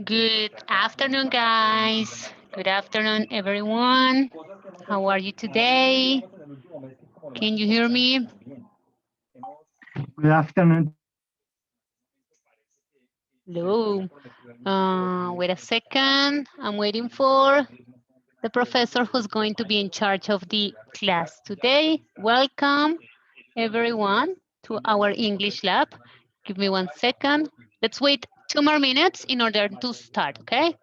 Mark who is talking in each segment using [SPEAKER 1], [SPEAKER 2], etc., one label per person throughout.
[SPEAKER 1] Good afternoon, guys. Good afternoon, everyone. How are you today? Can you hear me?
[SPEAKER 2] Good afternoon.
[SPEAKER 1] Hello. Wait a second. I'm waiting for the professor who's going to be in charge of the class today. Welcome, everyone, to our English lab. Give me 1 second. Let's wait 2 more minutes in order to start, okay?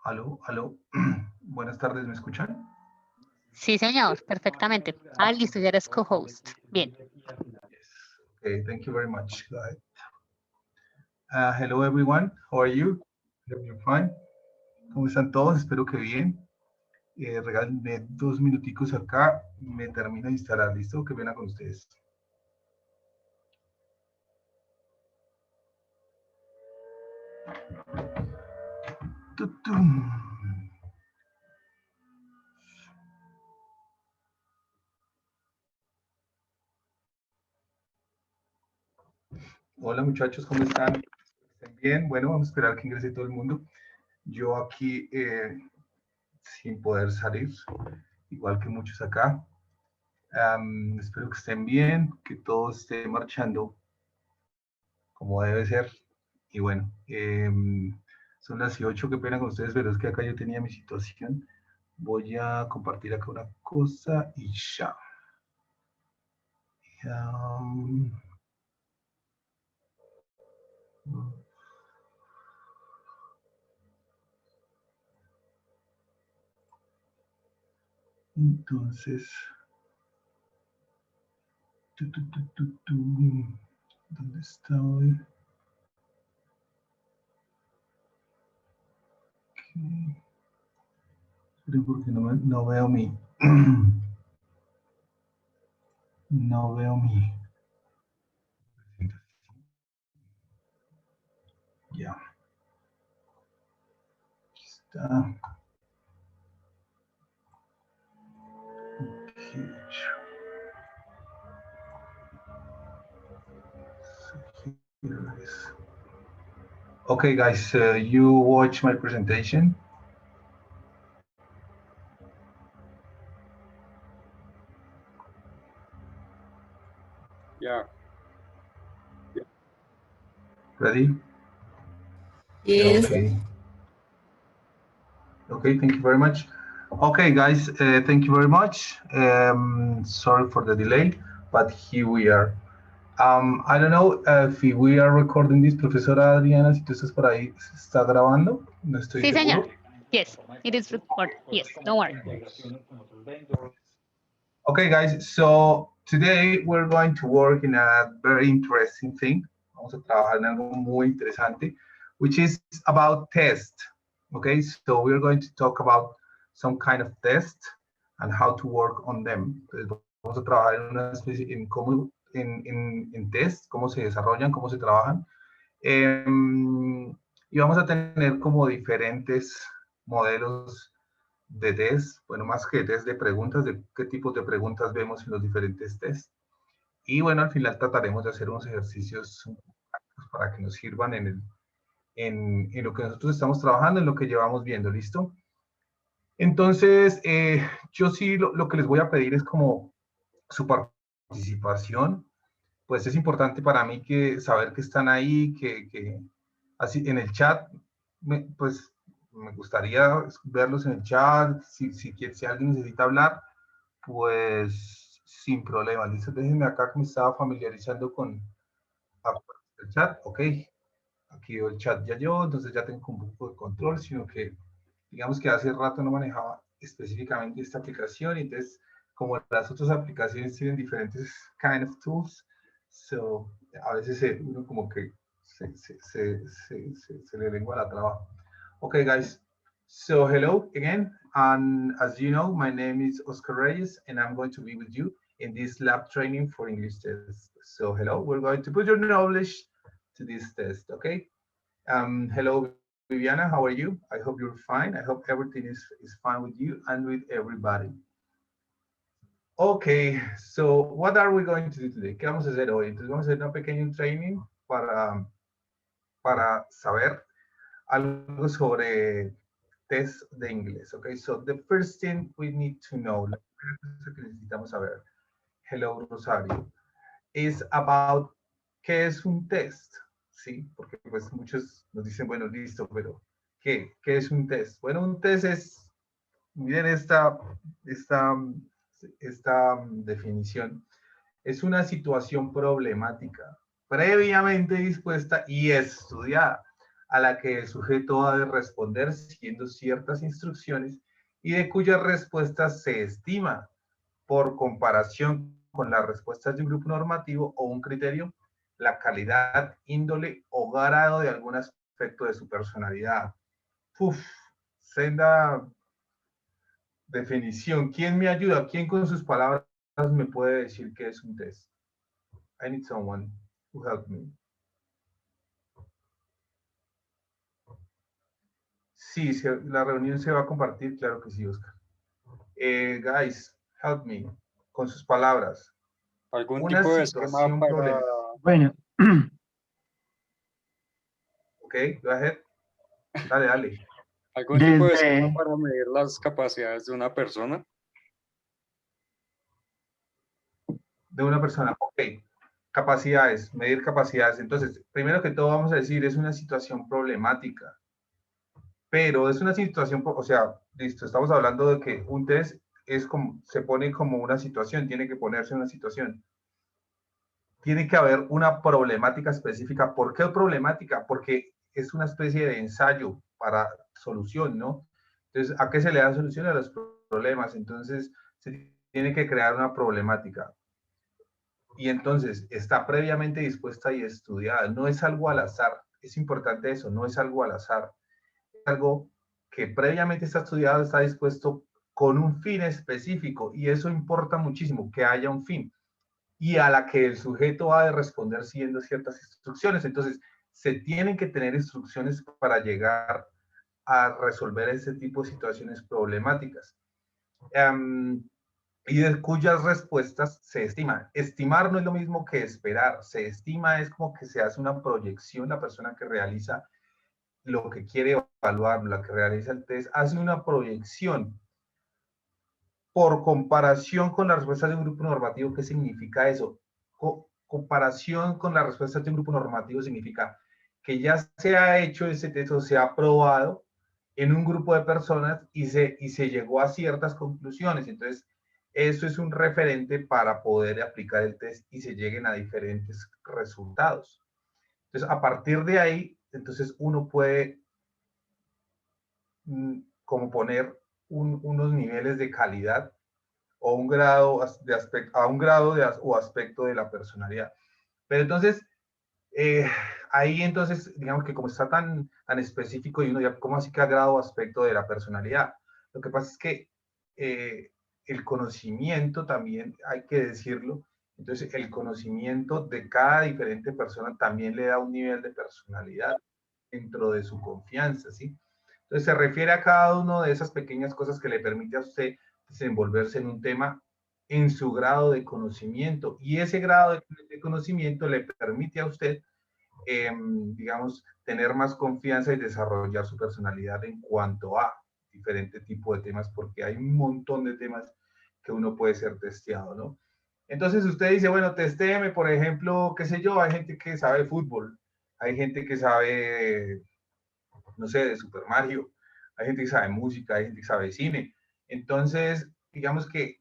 [SPEAKER 3] Aló, aló. Buenas tardes, ¿me escuchan?
[SPEAKER 1] Sí, señor, perfectamente. Ah, listo, ya eres co-host. Bien.
[SPEAKER 3] Yes. Okay, thank you very much, guys. Hello, everyone. How are you? Hope you're fine. ¿Cómo están todos? Espero que bien. Regálenme 2 minuticos acá. Me termino de instalar. ¿Listo? Que venga con ustedes. Tutum. Hola, muchachos, ¿cómo están? ¿Están bien? Bueno, vamos a esperar que ingrese todo el mundo. Yo aquí sin poder salir, igual que muchos acá. Espero que estén bien, que todo esté marchando como debe ser. Y bueno, son las 8, qué pena con ustedes, pero es que acá yo tenía mi situación. Voy a compartir acá una cosa y ya. Entonces, ¿dónde estoy? Okay. Pero porque no veo mi... no veo mi... Ya. Aquí está. Okay. So here it is. Okay, guys, you watch my presentation.
[SPEAKER 4] Yeah.
[SPEAKER 3] Ready?
[SPEAKER 5] Yes.
[SPEAKER 3] Okay. Okay, thank you very much. Okay, guys, thank you very much. Sorry for the delay, but here we are. I don't know if we are recording this. Profesora Adriana, si tú estás por ahí, ¿se está grabando? No estoy
[SPEAKER 1] Sí,
[SPEAKER 3] seguro.
[SPEAKER 1] señor. Yes, it is recorded. Yes, don't worry.
[SPEAKER 3] Okay, guys, so today we're going to work in a very interesting thing. Vamos a trabajar en algo muy interesante, which is about test. Okay, so we're going to talk about some kind of test and how to work on them. Entonces, vamos a trabajar en una especie, en cómo, en test, cómo se desarrollan, cómo se trabajan. Y vamos a tener como diferentes modelos de test, bueno, más que test de preguntas, de qué tipos de preguntas vemos en los diferentes tests. Y bueno, al final trataremos de hacer unos ejercicios para que nos sirvan en lo que nosotros estamos trabajando, en lo que llevamos viendo, ¿listo? Entonces, yo sí lo que les voy a pedir es como su participación. Pues es importante para mí que saber que están ahí, que así en el chat, pues me gustaría verlos en el chat. Si alguien necesita hablar, pues sin problema. Listo, déjenme acá que me estaba familiarizando con el chat. Ok, aquí veo el chat ya yo, entonces ya tengo un poco de control, sino que digamos que hace rato no manejaba específicamente esta aplicación, y entonces como las otras aplicaciones tienen diferentes kind of tools, so, a veces uno como que se le lengua la traba. Okay, guys, So hello again, and as you know, my name is Oscar Reyes, and I'm going to be with you in this lab training for English test. So hello, we're going to put your knowledge to this test, okay? Hello, Viviana, how are you? I hope you're fine. I hope everything is fine with you and with everybody. Okay, so what are we going to do today? ¿Qué vamos a hacer hoy? Entonces vamos a hacer un pequeño training para saber algo sobre test de inglés. Okay, so the first thing we need to know, la primera cosa que necesitamos saber, hello Rosario, is about qué es un test, ¿sí? Porque pues muchos nos dicen, bueno, listo, pero ¿qué es un test? Bueno, un test es, miren esta definición, es una situación problemática previamente dispuesta y estudiada, a la que el sujeto ha de responder siguiendo ciertas instrucciones y de cuyas respuestas se estima, por comparación con las respuestas de un grupo normativo o un criterio, la calidad, índole o grado de algún aspecto de su personalidad. Uf, senda definición. ¿Quién me ayuda? ¿Quién con sus palabras me puede decir qué es un test? I need someone who help me. Sí, la reunión se va a compartir, claro que sí, Oscar. Guys, help me con sus palabras.
[SPEAKER 4] ¿Algún
[SPEAKER 3] Una
[SPEAKER 4] tipo de esquema
[SPEAKER 3] situación
[SPEAKER 4] para,
[SPEAKER 3] problemática.
[SPEAKER 2] Bueno,
[SPEAKER 3] Ok, go ahead. Dale.
[SPEAKER 4] algún tipo de esquema
[SPEAKER 2] desde,
[SPEAKER 4] para medir las capacidades de una persona?
[SPEAKER 3] De una persona, ok. Capacidades, medir capacidades. Entonces, primero que todo vamos a decir, es una situación problemática. Pero es una situación, o sea, listo, estamos hablando de que un test es como, se pone como una situación, tiene que ponerse una situación. Tiene que haber una problemática específica. ¿Por qué problemática? Porque es una especie de ensayo para solución, ¿no? Entonces, ¿a qué se le da solución? A los problemas. Entonces, se tiene que crear una problemática. Y entonces, está previamente dispuesta y estudiada. No es algo al azar. Es importante eso, no es algo al azar. Es algo que previamente está estudiado, está dispuesto con un fin específico. Y eso importa muchísimo, que haya un fin. Y a la que el sujeto ha de responder siguiendo ciertas instrucciones. Entonces, se tienen que tener instrucciones para llegar a resolver ese tipo de situaciones problemáticas. Y de cuyas respuestas se estima. Estimar no es lo mismo que esperar. Se estima es como que se hace una proyección, la persona que realiza lo que quiere evaluar, la que realiza el test, hace una proyección por comparación con las respuestas de un grupo normativo. ¿Qué significa eso? Comparación con las respuestas de un grupo normativo significa que ya se ha hecho ese test o se ha probado en un grupo de personas y se llegó a ciertas conclusiones. Entonces, eso es un referente para poder aplicar el test y se lleguen a diferentes resultados. Entonces, a partir de ahí, entonces uno puede como poner unos niveles de calidad o un grado de aspecto, a un grado de, o aspecto de la personalidad. Pero entonces, ahí entonces, digamos que como está tan específico y uno ya, ¿cómo así que a grado o aspecto de la personalidad? Lo que pasa es que el conocimiento también, hay que decirlo, entonces el conocimiento de cada diferente persona también le da un nivel de personalidad dentro de su confianza, ¿sí? Entonces se refiere a cada una de esas pequeñas cosas que le permite a usted desenvolverse en un tema en su grado de conocimiento, y ese grado de conocimiento le permite a usted, digamos, tener más confianza y desarrollar su personalidad en cuanto a diferentes tipos de temas, porque hay un montón de temas que uno puede ser testeado, ¿no? Entonces usted dice, bueno, testéeme, por ejemplo, qué sé yo, hay gente que sabe fútbol, hay gente que sabe, no sé, de Super Mario, hay gente que sabe música, hay gente que sabe cine. Entonces, digamos que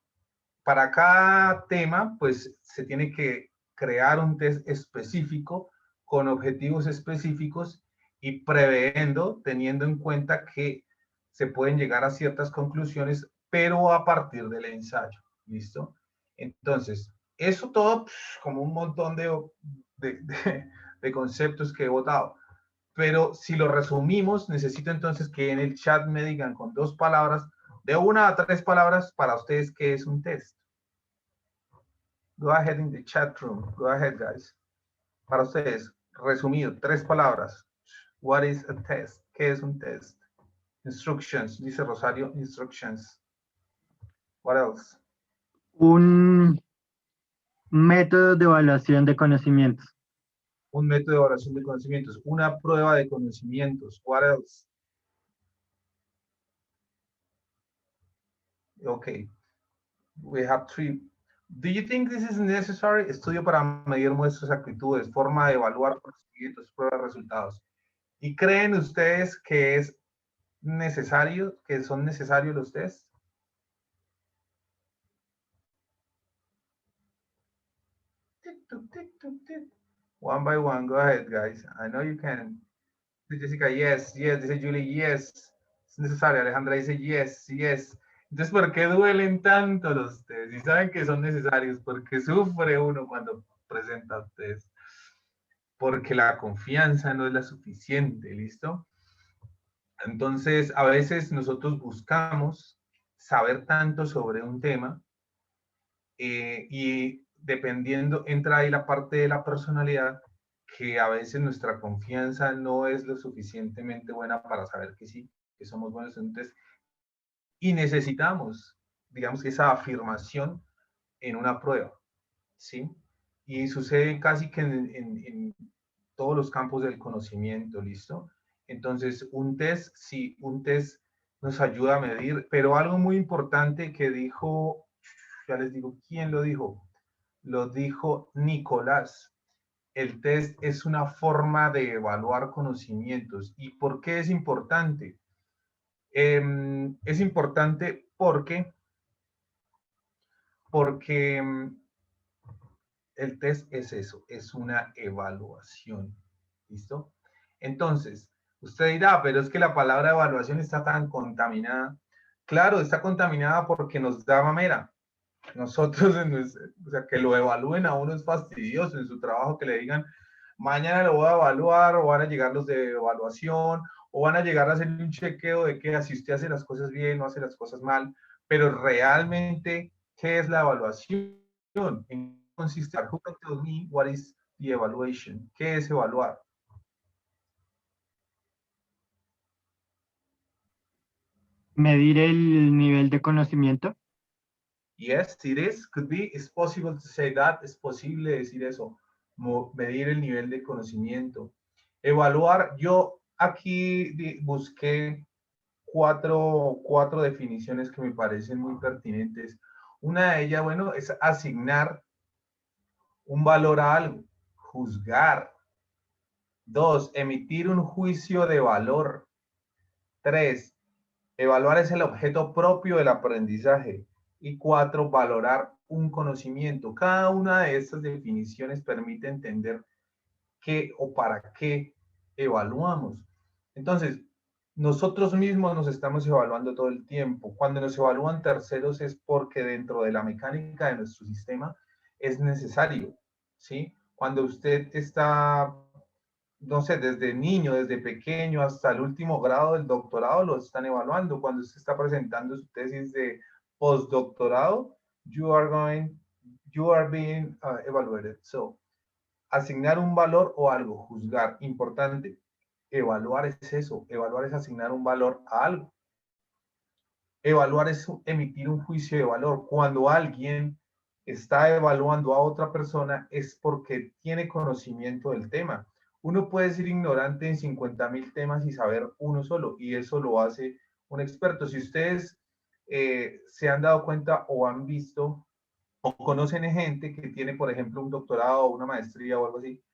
[SPEAKER 3] para cada tema, pues se tiene que crear un test específico con objetivos específicos y previendo, teniendo en cuenta que se pueden llegar a ciertas conclusiones, pero a partir del ensayo. ¿Listo? Entonces, eso todo como un montón de conceptos que he votado. pero si lo resumimos, necesito entonces que en el chat me digan con 2 palabras, de 1 a 3 palabras, para ustedes, ¿qué es un test? Go ahead in the chat room. Go ahead, guys. Para ustedes, resumido, 3 palabras. What is a test? ¿Qué es un test? Instructions, dice Rosario, instructions. What else?
[SPEAKER 2] Un método de evaluación de conocimientos.
[SPEAKER 3] Un método de evaluación de conocimientos. Una prueba de conocimientos. What else? Okay. We have 3. Do you think this is necessary? Estudio para medir nuestras actitudes, forma de evaluar conocimientos, prueba de resultados. ¿Y creen ustedes que es necesario, que son necesarios los tests? One by one, go ahead, guys. I know you can. Dice Jessica, yes, yes. Dice Julie, yes. Es necesario. Alejandra dice, yes, yes. Entonces, ¿por qué duelen tanto los test? Y saben que son necesarios, porque sufre uno cuando presenta test. Porque la confianza no es la suficiente, ¿listo? Entonces, a veces nosotros buscamos saber tanto sobre un tema y dependiendo, entra ahí la parte de la personalidad, que a veces nuestra confianza no es lo suficientemente buena para saber que sí, que somos buenos en un test. Y necesitamos, digamos, esa afirmación en una prueba, ¿sí? Y sucede casi que en todos los campos del conocimiento, ¿listo? Entonces, un test, sí, un test nos ayuda a medir, pero algo muy importante que dijo, ya les digo, ¿quién lo dijo? Lo dijo Nicolás. El test es una forma de evaluar conocimientos. ¿Y por qué es importante? Es importante porque el test es eso, es una evaluación. ¿Listo? Entonces, usted dirá, pero es que la palabra evaluación está tan contaminada. Claro, está contaminada porque nos da mamera. Nosotros, o sea, que lo evalúen a uno es fastidioso en su trabajo, que le digan, mañana lo voy a evaluar, o van a llegar los de evaluación, o van a llegar a hacer un chequeo de que si usted hace las cosas bien o hace las cosas mal, pero realmente, ¿qué es la evaluación? ¿En qué consiste? Who can tell me what is the evaluation? ¿Qué es evaluar?
[SPEAKER 2] Medir el nivel de conocimiento.
[SPEAKER 3] Yes, it is. Could be. It's possible to say that. Es posible decir eso. Medir el nivel de conocimiento. Evaluar. Yo aquí busqué cuatro definiciones que me parecen muy pertinentes. Una de ellas, bueno, es asignar un valor a algo. Juzgar. 2, emitir un juicio de valor. 3, evaluar es el objeto propio del aprendizaje. Y 4, valorar un conocimiento. Cada una de estas definiciones permite entender qué o para qué evaluamos. Entonces, nosotros mismos nos estamos evaluando todo el tiempo. Cuando nos evalúan terceros es porque dentro de la mecánica de nuestro sistema es necesario, ¿sí? Cuando usted está, no sé, desde niño, desde pequeño hasta el último grado del doctorado lo están evaluando. Cuando usted está presentando su tesis de postdoctorado, you are being evaluated. So, asignar un valor o algo, juzgar, importante. Evaluar es eso, evaluar es asignar un valor a algo. Evaluar es emitir un juicio de valor. Cuando alguien está evaluando a otra persona es porque tiene conocimiento del tema. Uno puede ser ignorante en 50,000 temas y saber uno solo, y eso lo hace un experto. Si ustedes se han dado cuenta o han visto o conocen gente que tiene, por ejemplo, un doctorado o una maestría o algo así,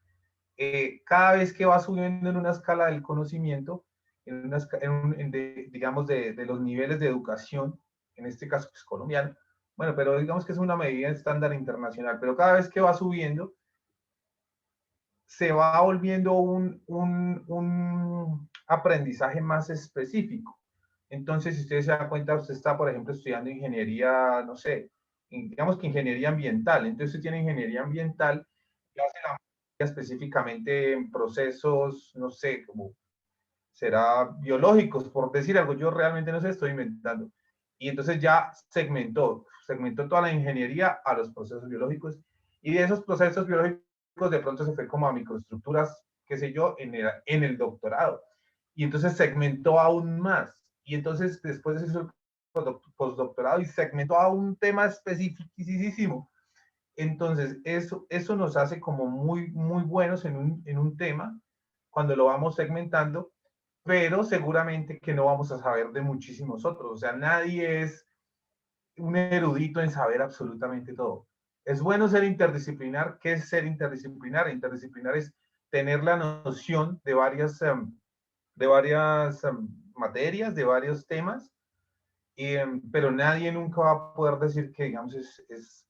[SPEAKER 3] cada vez que va subiendo en una escala del conocimiento, digamos, de los niveles de educación, en este caso es colombiano, bueno, pero digamos que es una medida estándar internacional, pero cada vez que va subiendo, se va volviendo un aprendizaje más específico. Entonces, si ustedes se dan cuenta, usted está, por ejemplo, estudiando ingeniería, no sé, digamos que ingeniería ambiental. Entonces, usted tiene ingeniería ambiental y hace la específicamente en procesos, no sé, como será biológicos, por decir algo, yo realmente no sé, estoy inventando. Y entonces ya segmentó toda la ingeniería a los procesos biológicos, y de esos procesos biológicos de pronto se fue como a microestructuras, qué sé yo, en el doctorado. Y entonces segmentó aún más. Y entonces después hizo el postdoctorado y segmentó a un tema específico. Entonces, eso nos hace como muy, muy buenos en un tema cuando lo vamos segmentando, pero seguramente que no vamos a saber de muchísimos otros. O sea, nadie es un erudito en saber absolutamente todo. Es bueno ser interdisciplinar. ¿Qué es ser interdisciplinar? Interdisciplinar es tener la noción de varias materias, de varios temas, pero nadie nunca va a poder decir que, digamos, es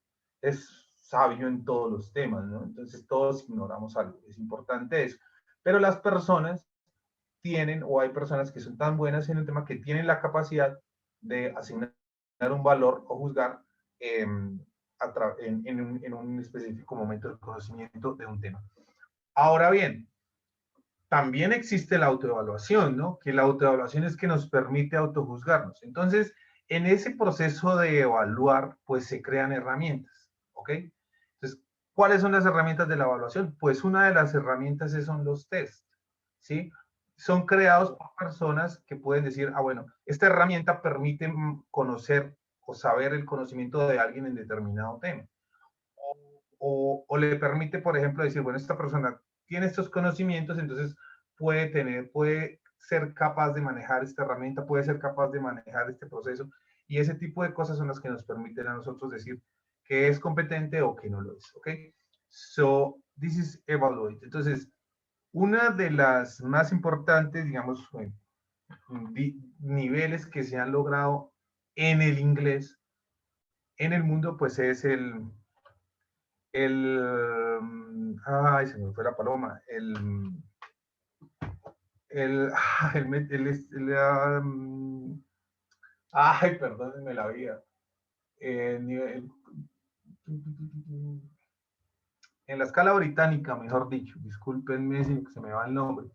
[SPEAKER 3] sabio en todos los temas, ¿no? Entonces todos ignoramos algo, es importante eso. Pero las personas tienen, o hay personas que son tan buenas en un tema que tienen la capacidad de asignar un valor o juzgar en un específico momento del conocimiento de un tema. Ahora bien, también existe la autoevaluación, ¿no? Que la autoevaluación es que nos permite autojuzgarnos. Entonces, en ese proceso de evaluar, pues se crean herramientas, ¿ok? Entonces, ¿cuáles son las herramientas de la evaluación? Pues una de las herramientas son los test, ¿sí? Son creados por personas que pueden decir, ah, bueno, esta herramienta permite conocer o saber el conocimiento de alguien en determinado tema. O le permite, por ejemplo, decir, bueno, esta persona tiene estos conocimientos, entonces puede ser capaz de manejar esta herramienta, puede ser capaz de manejar este proceso, y ese tipo de cosas son las que nos permiten a nosotros decir que es competente o que no lo es, ¿ok? So, this is evaluate. Entonces, una de las más importantes, digamos, niveles que se han logrado en el inglés, en el mundo, pues es ay, se me fue la paloma, ay, perdónenme la vida, en la escala británica, mejor dicho, discúlpenme si se me va el nombre,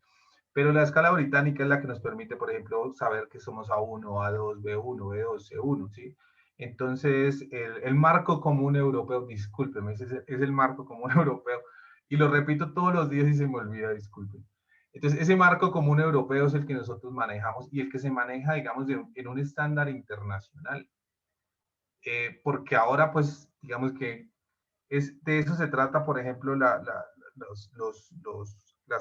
[SPEAKER 3] pero la escala británica es la que nos permite, por ejemplo, saber que somos A1, A2, B1, B2, C1, ¿sí? Entonces, el marco común europeo, discúlpeme, es el marco común europeo, y lo repito todos los días y se me olvida, disculpen. Entonces, ese marco común europeo es el que nosotros manejamos y el que se maneja, digamos, en un estándar internacional. Porque ahora, pues, digamos que de eso se trata, por ejemplo, las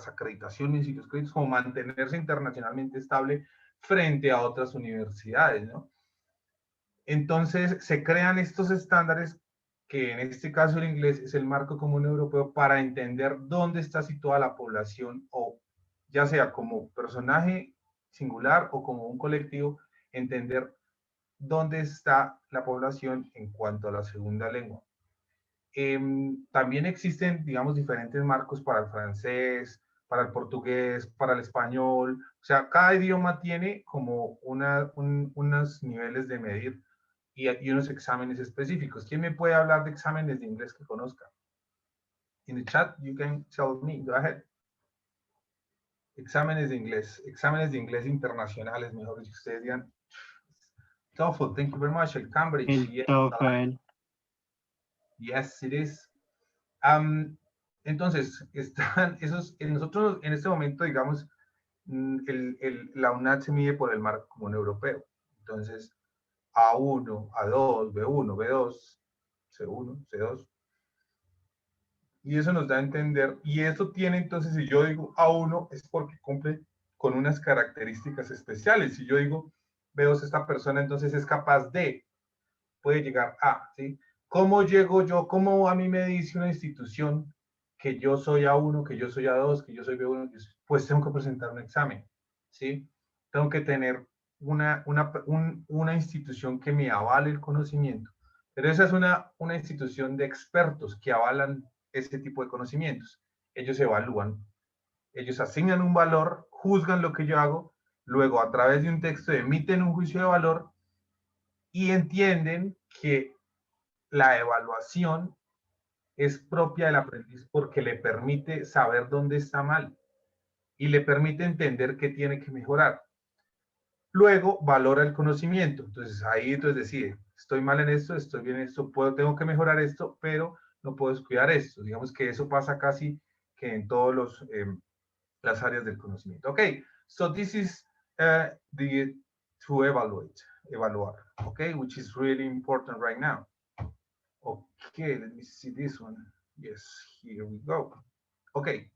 [SPEAKER 3] acreditaciones y los créditos, como mantenerse internacionalmente estable frente a otras universidades, ¿no? Entonces, se crean estos estándares que en este caso el inglés es el marco común europeo para entender dónde está situada la población, o ya sea como personaje singular o como un colectivo, entender dónde está la población en cuanto a la segunda lengua. También existen, digamos, diferentes marcos para el francés, para el portugués, para el español. O sea, cada idioma tiene como unos niveles de medir y unos exámenes específicos. ¿Quién me puede hablar de exámenes de inglés que conozca? In the chat, you can tell me. Go ahead. Exámenes de inglés internacionales, mejor dicho, ustedes digan. TOEFL, thank you very much. El Cambridge.
[SPEAKER 2] El
[SPEAKER 3] Yes,
[SPEAKER 2] TOEFL.
[SPEAKER 3] yes, it is. Entonces, nosotros en este momento, digamos, la UNAD se mide por el marco común europeo. Entonces, A1, A2, B1, B2, C1, C2. Y eso nos da a entender, y eso tiene entonces, si yo digo A1, es porque cumple con unas características especiales. Si yo digo B2, esta persona entonces es capaz de, puede llegar a, ¿sí? ¿Cómo llego yo? ¿Cómo a mí me dice una institución que yo soy A1, que yo soy A2, que yo soy B1? Pues tengo que presentar un examen, ¿sí? Tengo que tener una institución que me avale el conocimiento. Pero esa es una institución de expertos que avalan ese tipo de conocimientos. Ellos evalúan, ellos asignan un valor, juzgan lo que yo hago, luego a través de un texto emiten un juicio de valor y entienden que la evaluación es propia del aprendiz porque le permite saber dónde está mal y le permite entender qué tiene que mejorar. Luego valora el conocimiento. Entonces ahí decide, estoy mal en esto, estoy bien en esto, tengo que mejorar esto, pero no puedo descuidar esto. Digamos que eso pasa casi que en todas las áreas del conocimiento. Ok, so this is the to evaluar, okay, which is really important right now. Okay, let me see this one. Yes, here we go. Okay,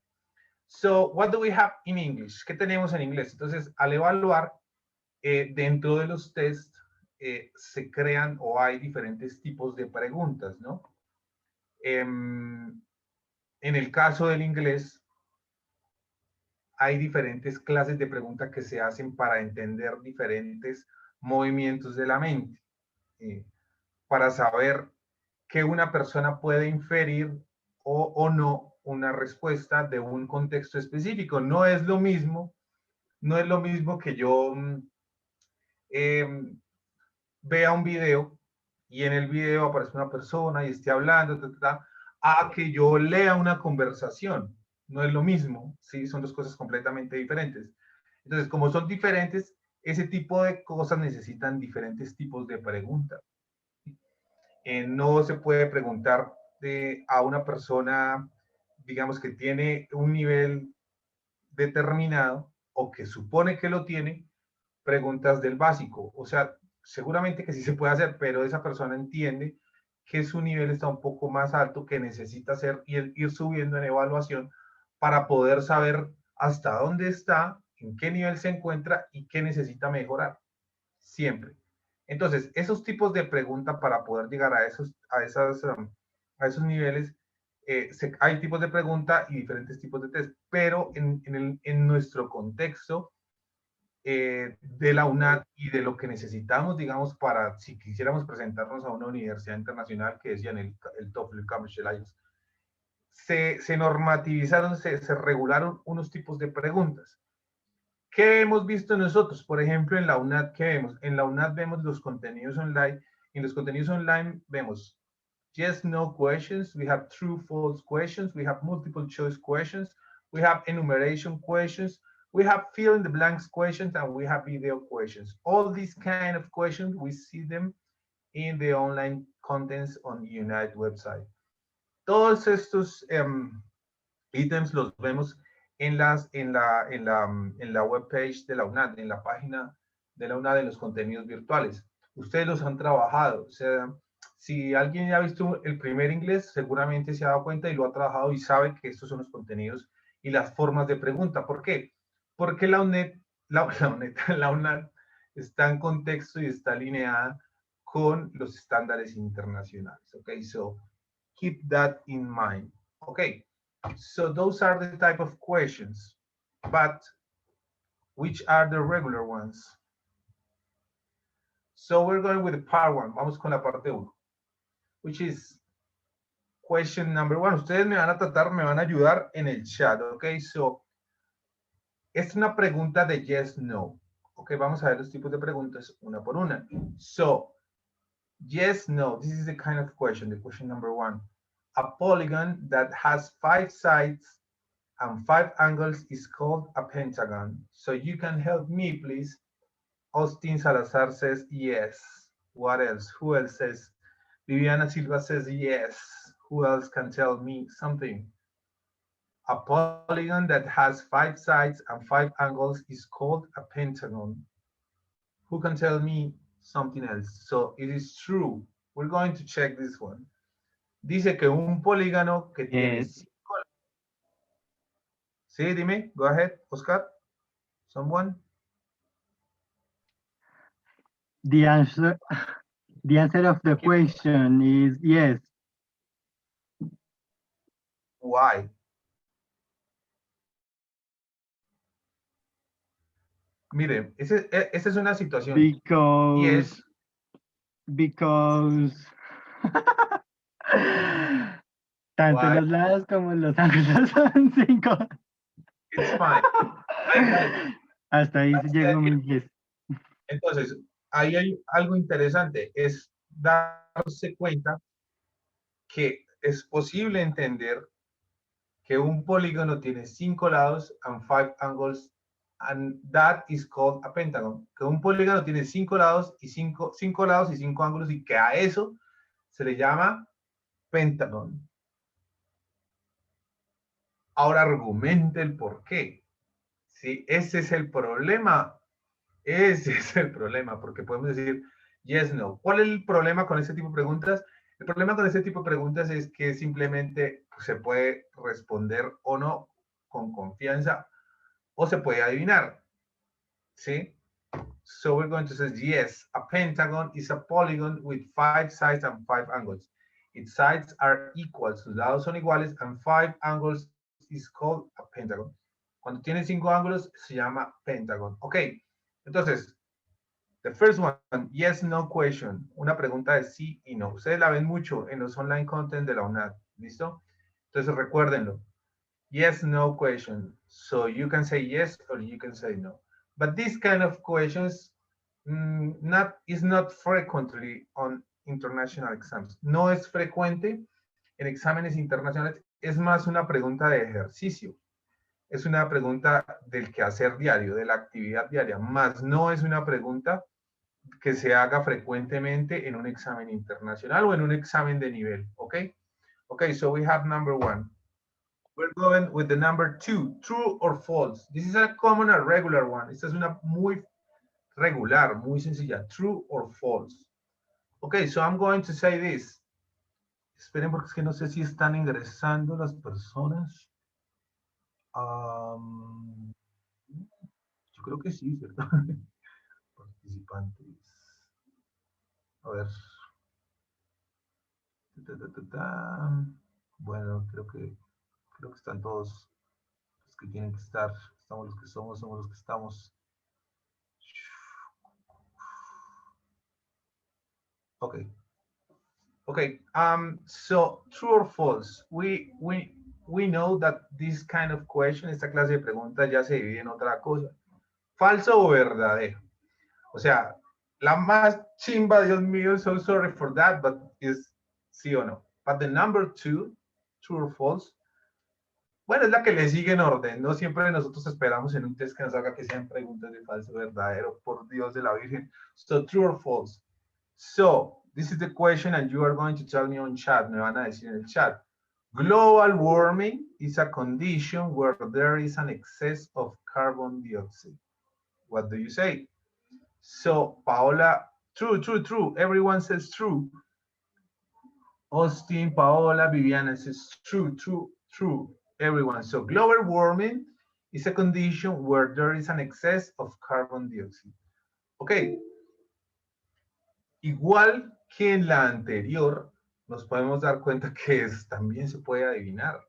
[SPEAKER 3] so what do we have in English? ¿Qué tenemos en inglés? Entonces, al evaluar, dentro de los test se crean o hay diferentes tipos de preguntas, ¿no? En el caso del inglés, hay diferentes clases de preguntas que se hacen para entender diferentes movimientos de la mente, para saber que una persona puede inferir o no una respuesta de un contexto específico. No es lo mismo que yo vea un video y en el video aparece una persona y esté hablando, a que yo lea una conversación. No es lo mismo, ¿sí? Son dos cosas completamente diferentes. Entonces, como son diferentes, ese tipo de cosas necesitan diferentes tipos de preguntas. No se puede preguntar a una persona, digamos, que tiene un nivel determinado o que supone que lo tiene, preguntas del básico. O sea, seguramente que sí se puede hacer, pero esa persona entiende que su nivel está un poco más alto, que necesita hacer ir subiendo en evaluación para poder saber hasta dónde está, en qué nivel se encuentra y qué necesita mejorar. Siempre. Entonces, esos tipos de preguntas para poder llegar a esos niveles, hay tipos de pregunta y diferentes tipos de test, pero en nuestro contexto de la UNAD y de lo que necesitamos, digamos, para si quisiéramos presentarnos a una universidad internacional, que decían el TOEFL, el Cambridge, el IELTS, se normativizaron, se regularon unos tipos de preguntas. ¿Qué hemos visto nosotros? Por ejemplo, en la UNAD, ¿qué vemos? En la UNAD vemos los contenidos online. En los contenidos online vemos yes, no questions. We have true, false questions. We have multiple choice questions. We have enumeration questions. We have fill in the blanks questions, and we have video questions. All these kind of questions, we see them in the online contents on the UNAD website. Todos estos ítems los vemos en la webpage de la UNAD, en la página de la UNAD, en los contenidos virtuales. Ustedes los han trabajado. O sea, si alguien ya ha visto el primer inglés, seguramente se ha dado cuenta y lo ha trabajado y sabe que estos son los contenidos y las formas de pregunta. ¿Por qué? Porque la UNAD está en contexto y está alineada con los estándares internacionales. Okay, so keep that in mind. Okay. So those are the type of questions, but which are the regular ones? So we're going with the part one. Vamos con la parte 1, which is question number 1. Ustedes me van a ayudar en el chat, okay? So, es una pregunta de yes, no. Okay, vamos a ver los tipos de preguntas una por una. So, yes, no, this is the kind of question, the question number 1. A polygon that has 5 sides and 5 angles is called a pentagon. So you can help me, please. Austin Salazar says yes. What else? Who else says? Viviana Silva says yes. Who else can tell me something? A polygon that has 5 sides and 5 angles is called a pentagon. Who can tell me something else? So it is true. We're going to check this one. Dice que un polígono que tiene 5. Sí, dime. Go ahead, Oscar. Someone?
[SPEAKER 2] The answer of the question is yes.
[SPEAKER 3] Why? Mire, esa es una situación.
[SPEAKER 2] Because tanto
[SPEAKER 3] Why?
[SPEAKER 2] los lados como los ángulos son 5.
[SPEAKER 3] It's fine.
[SPEAKER 2] Hasta ahí llegó mi inglés.
[SPEAKER 3] Entonces, ahí hay algo interesante, es darse cuenta que es posible entender que un polígono tiene 5 lados and 5 angles, and that is called a pentagon. Que un polígono tiene 5 lados y 5 lados y 5 ángulos, y que a eso se le llama pentagon. Ahora argumente el por qué. ¿Sí? Ese es el problema. Ese es el problema, porque podemos decir yes, no. ¿Cuál es el problema con ese tipo de preguntas? El problema con ese tipo de preguntas es que simplemente se puede responder o no con confianza, o se puede adivinar. ¿Sí? So we're going to say yes, a pentagon is a polygon with 5 sides and 5 angles. Its sides are equal, sus lados son iguales, and 5 angles is called a pentagon. Cuando tiene 5 ángulos se llama pentagon. Ok, entonces, the first one, yes, no question. Una pregunta de sí y no. Ustedes la ven mucho en los online content de la UNAD. ¿Listo? Entonces recuérdenlo. Yes, no question. So you can say yes or you can say no. But this kind of questions is not frequently on international exams. No es frecuente en exámenes internacionales. Es más una pregunta de ejercicio. Es una pregunta del quehacer diario, de la actividad diaria. Más no es una pregunta que se haga frecuentemente en un examen internacional o en un examen de nivel. Okay? Okay, so we have number 1. We're going with the number 2, true or false. This is a common or regular one. Esta es una muy regular, muy sencilla. True or false. Okay, so I'm going to say this. Esperen porque es que no sé si están ingresando las personas. Yo creo que sí, ¿cierto? Participantes. A ver. Bueno, creo que están todos los que tienen que estar. Estamos los que somos los que estamos. Okay. Okay. So true or false? We know that this kind of question, esta clase de preguntas ya se divide en otra cosa. ¿Falso o verdadero? O sea, la más chimba, Dios mío, so sorry for that, but is sí o no. But the number 2, true or false, bueno, es la que le sigue en orden. No siempre nosotros esperamos en un test que nos haga que sean preguntas de falso o verdadero, por Dios de la Virgen. So, true or false. So, this is the question and you are going to tell me on chat. Me van a decir en el chat. Global warming is a condition where there is an excess of carbon dioxide. What do you say? So, Paola, true, true, true. Everyone says true. Austin, Paola, Viviana says true, true, true. Everyone. So, global warming is a condition where there is an excess of carbon dioxide. Okay. Igual que en la anterior, nos podemos dar cuenta que también se puede adivinar.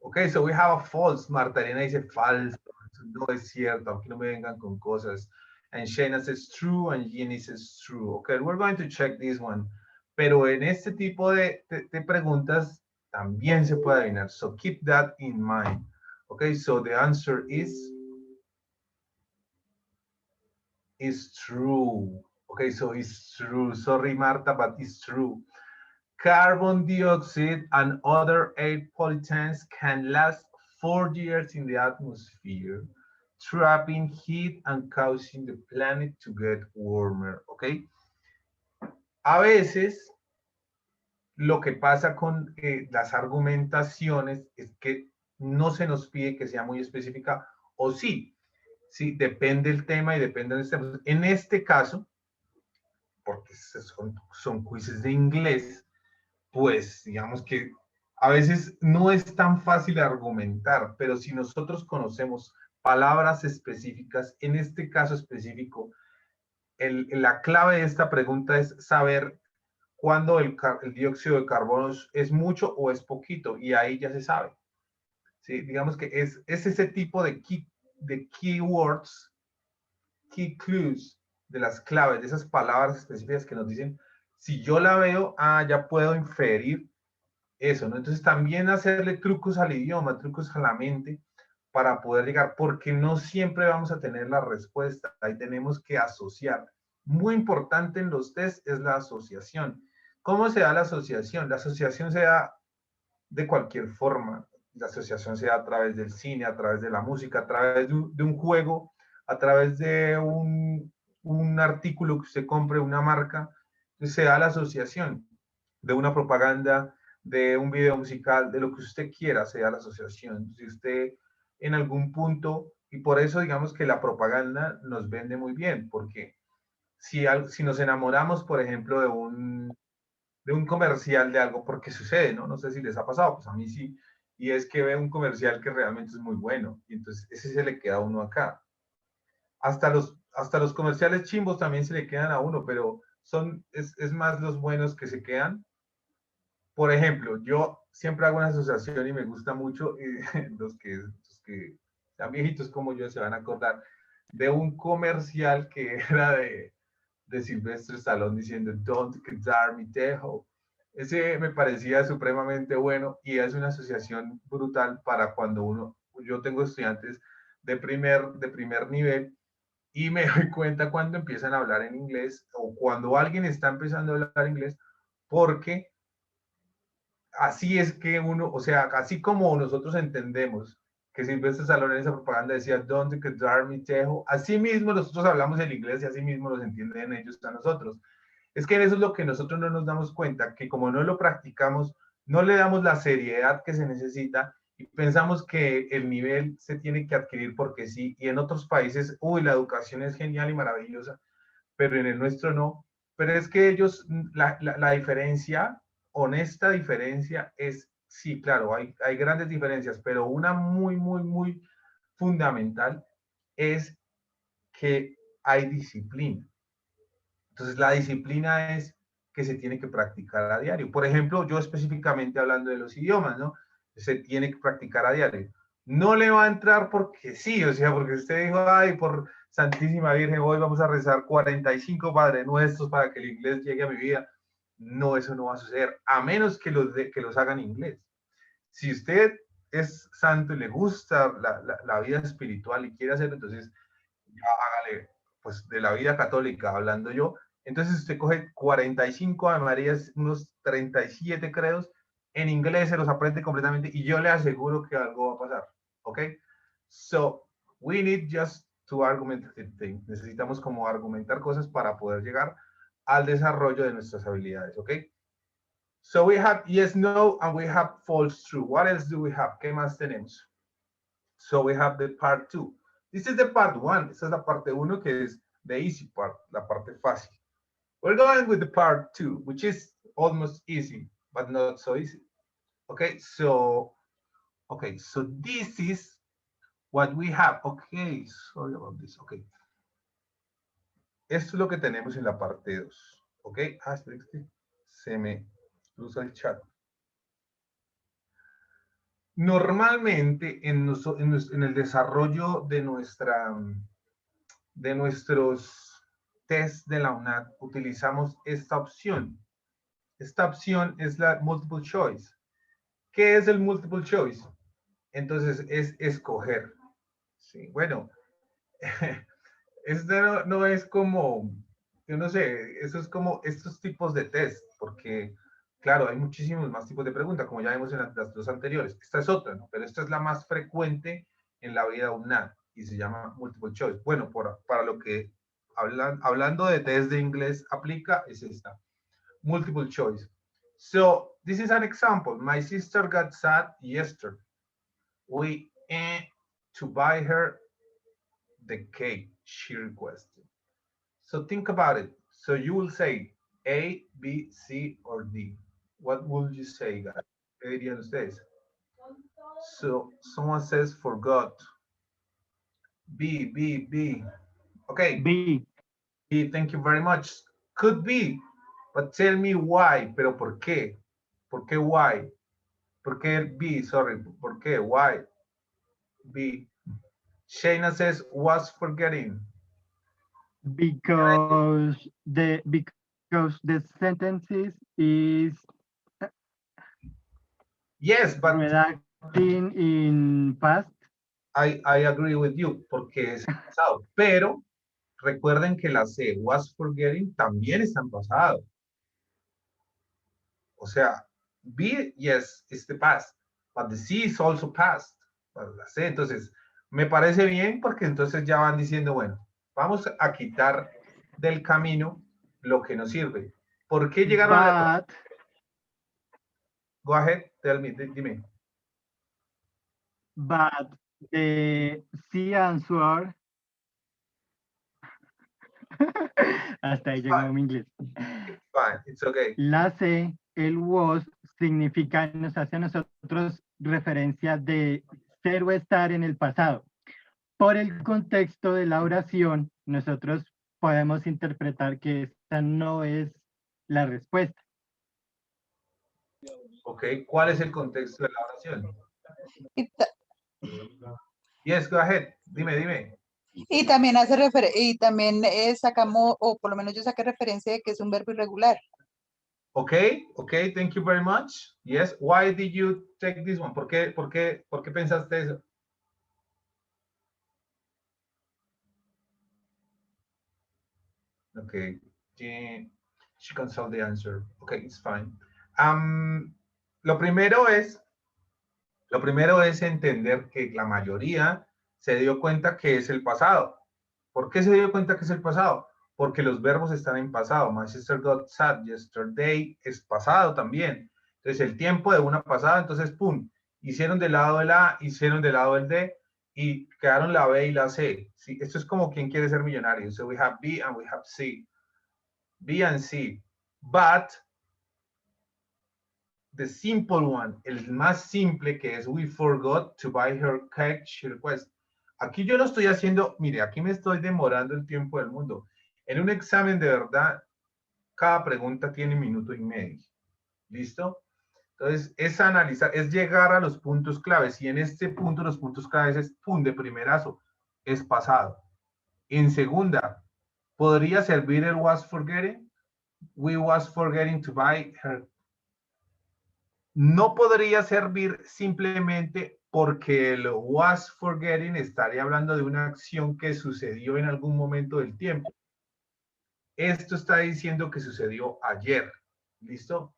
[SPEAKER 3] Okay, so we have a false. Marta Elena dice falso. No es cierto, aunque no me vengan con cosas. And Shayna says true, and Jenny says true. Okay, we're going to check this one. Pero en este tipo de preguntas también se puede adivinar. So keep that in mind. Okay, so the answer is true. Okay, so it's true. Sorry, Marta, but it's true. Carbon dioxide and other air pollutants can last 4 years in the atmosphere, trapping heat and causing the planet to get warmer. Okay. A veces, lo que pasa con las argumentaciones es que no se nos pide que sea muy específica, o sí, depende el tema y depende del tema. En este caso, porque son quizzes de inglés, pues digamos que a veces no es tan fácil argumentar, pero si nosotros conocemos palabras específicas, en este caso específico, la clave de esta pregunta es saber cuándo el dióxido de carbono es mucho o es poquito, y ahí ya se sabe. ¿Sí? Digamos que es ese tipo de keywords, key clues, de las claves, de esas palabras específicas que nos dicen, si yo la veo, ya puedo inferir eso, ¿no? Entonces también hacerle trucos al idioma, trucos a la mente, para poder llegar, porque no siempre vamos a tener la respuesta, ahí tenemos que asociar. Muy importante en los test es la asociación. ¿Cómo se da la asociación? La asociación se da de cualquier forma. La asociación se da a través del cine, a través de la música, a través de un juego, a través de un artículo que usted compre, una marca. Entonces se da la asociación de una propaganda, de un video musical, de lo que usted quiera, se da la asociación. Si usted en algún punto, y por eso digamos que la propaganda nos vende muy bien, porque si nos enamoramos, por ejemplo, de un comercial de algo, porque sucede, ¿no? No sé si les ha pasado, pues a mí sí, y es que ve un comercial que realmente es muy bueno, y entonces ese se le queda a uno acá. Hasta los comerciales chimbos también se le quedan a uno, pero es más los buenos que se quedan. Por ejemplo, yo siempre hago una asociación y me gusta mucho, los que sean viejitos como yo se van a acordar, de un comercial que era de Sylvester Stallone diciendo "Don't quedar mi tejo". Ese me parecía supremamente bueno y es una asociación brutal para cuando yo tengo estudiantes de primer nivel y me doy cuenta cuando empiezan a hablar en inglés o cuando alguien está empezando a hablar inglés, porque así es que uno, o sea, así como nosotros entendemos que Silvestre Stallone en esa propaganda decía "Don't quedar mi tejo", así mismo nosotros hablamos el inglés y así mismo los entienden ellos a nosotros. Es que eso es lo que nosotros no nos damos cuenta, que como no lo practicamos, no le damos la seriedad que se necesita y pensamos que el nivel se tiene que adquirir porque sí, y en otros países, uy, la educación es genial y maravillosa, pero en el nuestro no. Pero es que ellos, la diferencia, honesta diferencia es, sí, claro, hay grandes diferencias, pero una muy, muy, muy fundamental es que hay disciplina. Entonces, la disciplina es que se tiene que practicar a diario. Por ejemplo, yo específicamente hablando de los idiomas, ¿no? Se tiene que practicar a diario. No le va a entrar porque sí, o sea, porque usted dijo, ay, por Santísima Virgen, hoy vamos a rezar 45 Padres Nuestros para que el inglés llegue a mi vida. No, eso no va a suceder, a menos que que los hagan en inglés. Si usted es santo y le gusta la vida espiritual y quiere hacerlo, entonces hágale, pues de la vida católica hablando yo, entonces usted coge 45 Ave Marías, unos 37 credos, en inglés se los aprende completamente y yo le aseguro que algo va a pasar, ¿ok? So, we need just to argument things. Necesitamos como argumentar cosas para poder llegar al desarrollo de nuestras habilidades, ¿ok? So we have yes, no, and we have false, true. What else do we have? ¿Qué más tenemos? So we have the part 2. This is the part 1. Esta es la parte 1 que es the easy part, la parte fácil. We're going with the part 2, which is almost easy, but not so easy. Okay, so this is what we have. Okay, sorry about this. Okay. Esto es lo que tenemos en la parte 2. Okay, espera que se me cruza el chat. Normalmente en el desarrollo de nuestros test de la UNAD utilizamos esta opción. Esta opción es la multiple choice. ¿Qué es el multiple choice? Entonces es escoger. Sí, bueno, esto no es como, yo no sé, eso es como estos tipos de test, porque claro, hay muchísimos más tipos de preguntas, como ya vimos en las dos anteriores. Esta es otra, ¿no? Pero esta es la más frecuente en la vida UNAD y se llama multiple choice. Bueno, para lo que hablando de test de inglés aplica, es esta, multiple choice. So, this is an example. My sister got sad yesterday. We to buy her the cake she requested. So think about it. So you will say A, B, C, or D. What would you say, guys? ¿Qué dirían ustedes? So someone says forgot. B, B, B. Okay.
[SPEAKER 2] B.
[SPEAKER 3] B, thank you very much. Could be, but tell me why. Pero ¿por qué? ¿Por qué why? ¿Por qué B? Sorry. ¿Por qué? Why? B. Shayna says was forgetting.
[SPEAKER 2] Because the sentences is
[SPEAKER 3] Yes, but
[SPEAKER 2] redacting in past.
[SPEAKER 3] I agree with you, porque es pasado. Pero recuerden que la C, was forgetting, también está en pasado. O sea, be, yes, it's the past, but the sea is also past. La C, entonces, me parece bien porque entonces ya van diciendo, bueno, vamos a quitar del camino lo que nos sirve. ¿Por qué llegaron a la...
[SPEAKER 2] But
[SPEAKER 3] Go ahead, tell me, dime.
[SPEAKER 2] But the C answer. Hasta ahí llegó mi inglés.
[SPEAKER 3] Fine, it's okay.
[SPEAKER 2] La C, el was, significa, nos hace a nosotros referencia de ser o estar en el pasado. Por el contexto de la oración, nosotros podemos interpretar que esta no es la respuesta.
[SPEAKER 3] Ok, ¿cuál es el contexto de la oración?
[SPEAKER 6] Y, ta-
[SPEAKER 3] Yes, go ahead, dime.
[SPEAKER 6] y también y también sacamos, o por lo menos yo saqué referencia de que es un verbo irregular.
[SPEAKER 3] Okay, thank you very much. Yes, why did you take this one? ¿Por qué pensaste eso? Okay, she can solve the answer. Okay, it's fine. Lo primero es entender que la mayoría se dio cuenta que es el pasado. ¿Por qué se dio cuenta que es el pasado? Porque los verbos están en pasado. My sister got sad yesterday es pasado también. Entonces, el tiempo de una pasada, entonces, pum, hicieron del lado de la A, hicieron del lado del D, y quedaron la B y la C. ¿Sí? Esto es como quien quiere ser millonario. So, we have B and we have C. B and C. But, the simple one, el más simple, que es we forgot to buy her cake, she request. Aquí yo no estoy haciendo, mire, aquí me estoy demorando el tiempo del mundo. En un examen de verdad, cada pregunta tiene 1,5 minutos. ¿Listo? Entonces, es analizar, es llegar a los puntos claves. Y en este punto, los puntos claves es, pum, de primerazo, es pasado. En segunda, ¿podría servir el was forgetting? We was forgetting to buy her. No podría servir simplemente porque el was forgetting estaría hablando de una acción que sucedió en algún momento del tiempo. Esto está diciendo que sucedió ayer. ¿Listo?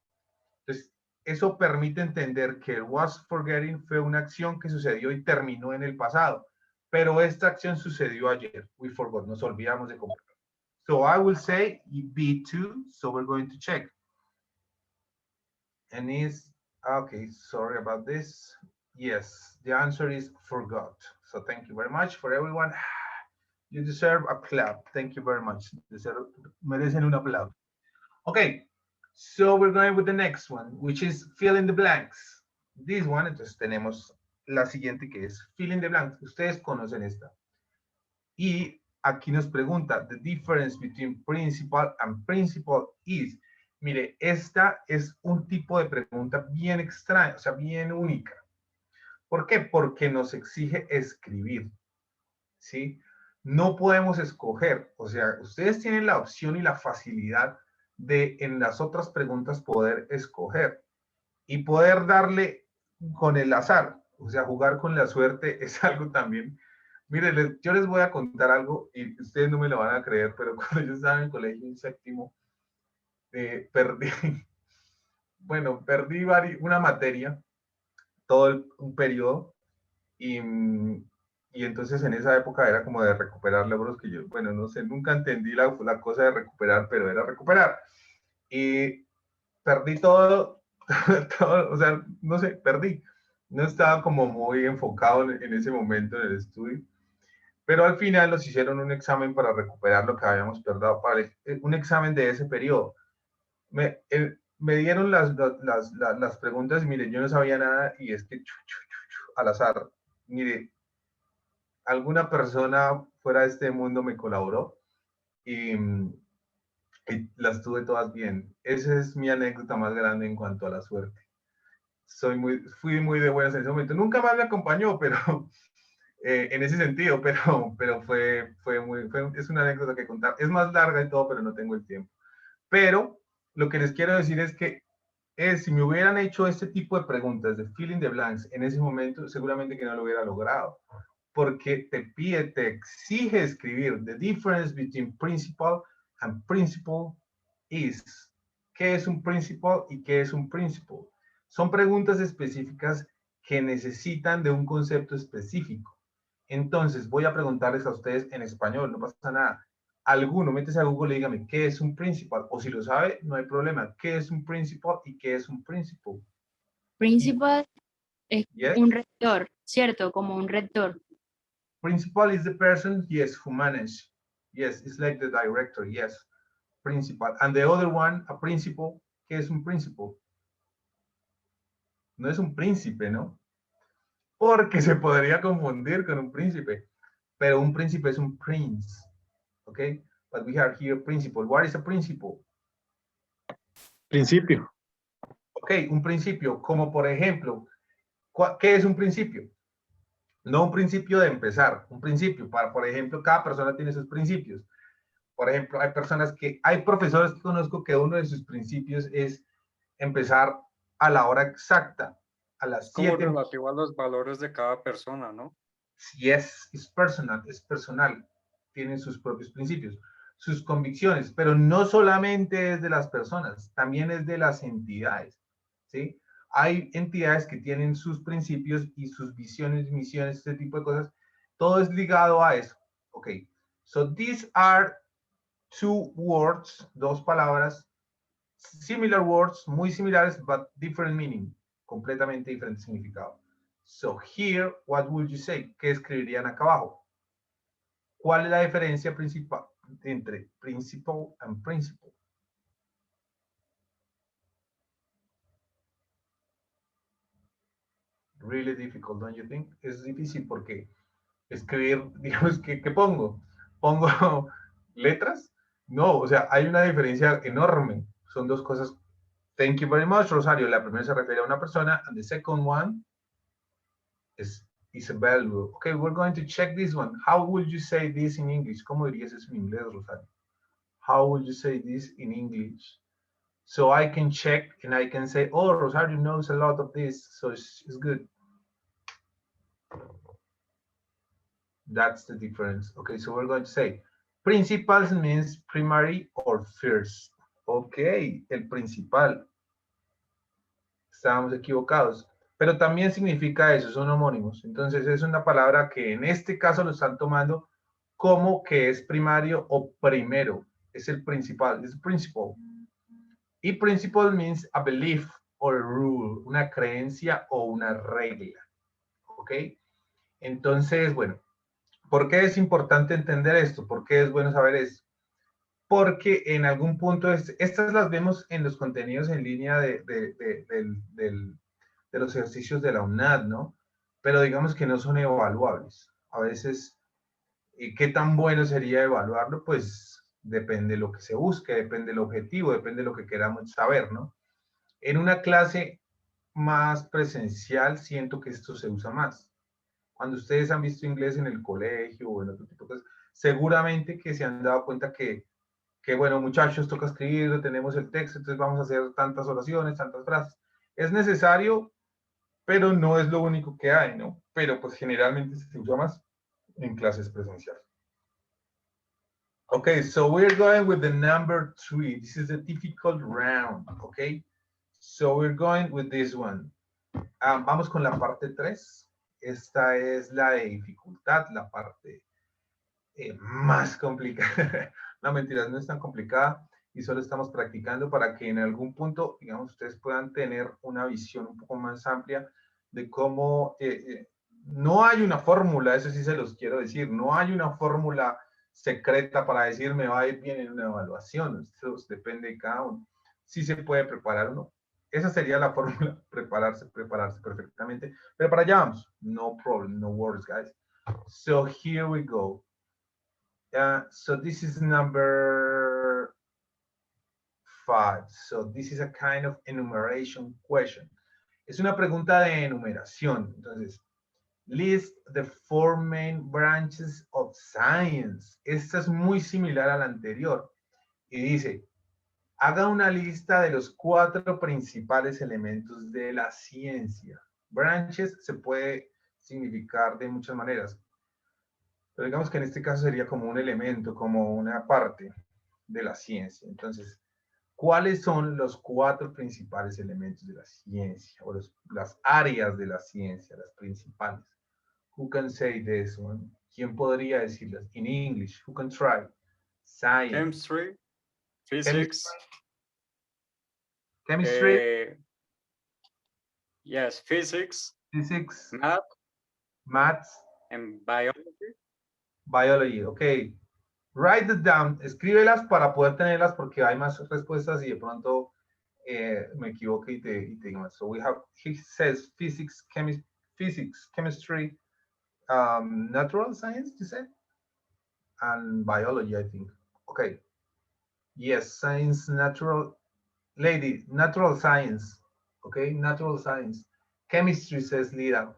[SPEAKER 3] Entonces, eso permite entender que el was forgetting fue una acción que sucedió y terminó en el pasado. Pero esta acción sucedió ayer. We forgot. Nos olvidamos de comprar. So I will say B2. So we're going to check. And is, okay, sorry about this. Yes, the answer is forgot. So thank you very much for everyone. You deserve a clap. Thank you very much. Merecen un aplauso. Okay, so we're going with the next one, which is fill in the blanks. This one, entonces tenemos la siguiente que es fill in the blanks. Ustedes conocen esta. Y aquí nos pregunta, the difference between principal and principal is. Mire, esta es un tipo de pregunta bien extraña, o sea, bien única. ¿Por qué? Porque nos exige escribir, ¿sí? No podemos escoger, o sea, ustedes tienen la opción y la facilidad de en las otras preguntas poder escoger y poder darle con el azar, o sea, jugar con la suerte es algo también. Mire, yo les voy a contar algo y ustedes no me lo van a creer, pero cuando yo estaba en el colegio en séptimo, perdí, bueno, perdí una materia, todo un periodo, y entonces en esa época era como de recuperar logros que yo, bueno, no sé, nunca entendí la cosa de recuperar, pero era recuperar. Y perdí todo, o sea, no sé, perdí. No estaba como muy enfocado en ese momento en el estudio. Pero al final nos hicieron un examen para recuperar lo que habíamos perdido, un examen de ese periodo. Me dieron las preguntas y mire, yo no sabía nada y es que al azar, mire, alguna persona fuera de este mundo me colaboró y las tuve todas bien. Esa es mi anécdota más grande en cuanto a la suerte. Fui muy de buenas en ese momento. Nunca más me acompañó, pero en ese sentido, pero es una anécdota que contar. Es más larga y todo, pero no tengo el tiempo. Pero lo que les quiero decir es que si me hubieran hecho este tipo de preguntas de fill in the blanks en ese momento, seguramente que no lo hubiera logrado. Porque te exige escribir the difference between principal and principal is. ¿Qué es un principal y qué es un principal? Son preguntas específicas que necesitan de un concepto específico. Entonces, voy a preguntarles a ustedes en español, no pasa nada. Alguno, métese a Google y dígame, ¿qué es un principal? O si lo sabe, no hay problema. ¿Qué es un principal y qué es un principal?
[SPEAKER 5] Principal es
[SPEAKER 3] Yes?
[SPEAKER 5] un rector, ¿cierto? Como un rector.
[SPEAKER 3] Principal is the person, yes, who manage. Yes, it's like the director, yes. Principal. And the other one, a principal, ¿qué es un principal? No es un príncipe, ¿no? Porque se podría confundir con un príncipe. Pero un príncipe es un prince. Okay? But we have here principal. What is a principal?
[SPEAKER 7] Principio.
[SPEAKER 3] Ok, un principio, como por ejemplo, ¿qué es un principio? No un principio de empezar, un principio, para, por ejemplo, cada persona tiene sus principios. Por ejemplo, hay profesores que conozco que uno de sus principios es empezar a la hora exacta, a las
[SPEAKER 4] Como
[SPEAKER 3] 7.
[SPEAKER 4] relativo a los valores de cada persona, ¿no?
[SPEAKER 3] Yes, es personal, tienen sus propios principios, sus convicciones, pero no solamente es de las personas, también es de las entidades, ¿sí? Hay entidades que tienen sus principios y sus visiones, misiones, este tipo de cosas, todo es ligado a eso, ¿ok? So these are two words, dos palabras, similar words, muy similares, but different meaning, completamente diferente significado. So here, what would you say? ¿Qué escribirían acá abajo? ¿Cuál es la diferencia principal entre principal and principal? Really difficult, don't you think? Es difícil porque escribir, digamos, ¿qué pongo? ¿Pongo letras? No, o sea, hay una diferencia enorme. Son dos cosas. Thank you very much, Rosario. La primera se refiere a una persona, and the second one is a value. Okay, we're going to check this one. How would you say this in English? ¿Cómo dirías eso en inglés, Rosario? How would you say this in English? So I can check and I can say, oh, Rosario knows a lot of this, so it's good. That's the difference. Okay, so we're going to say principals means primary or first. Okay, el principal. Estábamos equivocados. Pero también significa eso, son homónimos. Entonces es una palabra que en este caso lo están tomando como que es primario o primero. Es el principal, es principal. Y principle means a belief or a rule, una creencia o una regla. ¿Ok? Entonces, bueno, ¿por qué es importante entender esto? ¿Por qué es bueno saber esto? Porque en algún punto, estas las vemos en los contenidos en línea de los ejercicios de la UNAD, ¿no? Pero digamos que no son evaluables. A veces, ¿qué tan bueno sería evaluarlo? Pues depende de lo que se busque, depende del objetivo, depende de lo que queramos saber, ¿no? En una clase más presencial siento que esto se usa más. Cuando ustedes han visto inglés en el colegio o en otro tipo de cosas, seguramente que se han dado cuenta que bueno, muchachos, toca escribir, tenemos el texto, entonces vamos a hacer tantas oraciones, tantas frases. Es necesario, pero no es lo único que hay, ¿no? Pero pues generalmente se usa más en clases presenciales. Okay, so we're going with the number 3. This is a difficult round, okay? So we're going with this one. Vamos con la parte 3. Esta es la de dificultad, la parte más complicada. No, mentiras, no es tan complicada y solo estamos practicando para que en algún punto, digamos, ustedes puedan tener una visión un poco más amplia de cómo no hay una fórmula, eso sí se los quiero decir, no hay una fórmula secreta para decir me va a ir bien en una evaluación, eso depende de cada uno. Sí se puede preparar uno. Esa sería la fórmula, prepararse perfectamente. Pero para allá vamos. No problem, no worries, guys. So here we go. So this is number 5. So this is a kind of enumeration question. Es una pregunta de enumeración. Entonces, list the 4 main branches of science. Esta es muy similar a la anterior. Y dice, haga una lista de los 4 principales elementos de la ciencia. Branches se puede significar de muchas maneras. Pero digamos que en este caso sería como un elemento, como una parte de la ciencia. Entonces, ¿Cuáles son los 4 principales elementos de la ciencia o las áreas de la ciencia, las principales? Who can say this one? ¿Quién podría decirlas? In English, who can try? Science.
[SPEAKER 4] Chemistry, physics.
[SPEAKER 3] Chemistry.
[SPEAKER 4] Yes, physics,
[SPEAKER 3] Physics.
[SPEAKER 4] math,
[SPEAKER 3] and
[SPEAKER 4] biology.
[SPEAKER 3] Biology, ok. Write it down, escríbelas para poder tenerlas porque hay más respuestas y de pronto me equivoqué y te digo más. So we have, he says physics, chemistry, natural science, you said? And biology, I think. Okay. Yes, science, natural, lady, natural science. Okay, natural science. Chemistry, says Lida.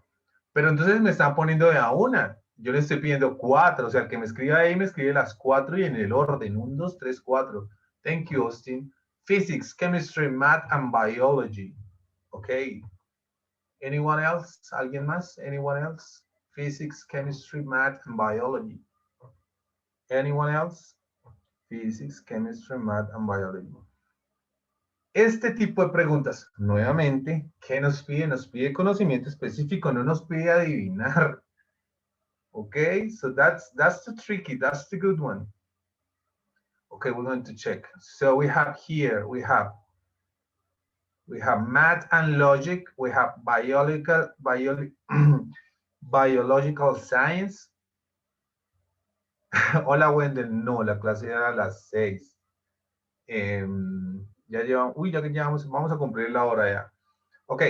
[SPEAKER 3] Pero entonces me están poniendo de a una. Yo le estoy pidiendo 4. O sea, el que me escriba ahí me escribe las 4 y en el orden. 1, 2, 3, 4. Thank you, Austin. Physics, chemistry, math, and biology. Okay. Anyone else? ¿Alguien más? Anyone else? Physics, chemistry, math, and biology. Anyone else? Physics, chemistry, math, and biology. Este tipo de preguntas, nuevamente, ¿qué nos pide? Nos pide conocimiento específico, no nos pide adivinar. Okay, so that's the tricky, that's the good one. Okay, we're going to check. So we have here, we have math and logic, we have biological science. Hola, Wendell. No, la clase era a las 6. Ya llevamos, ya que llevamos, vamos a cumplir la hora ya. Ok.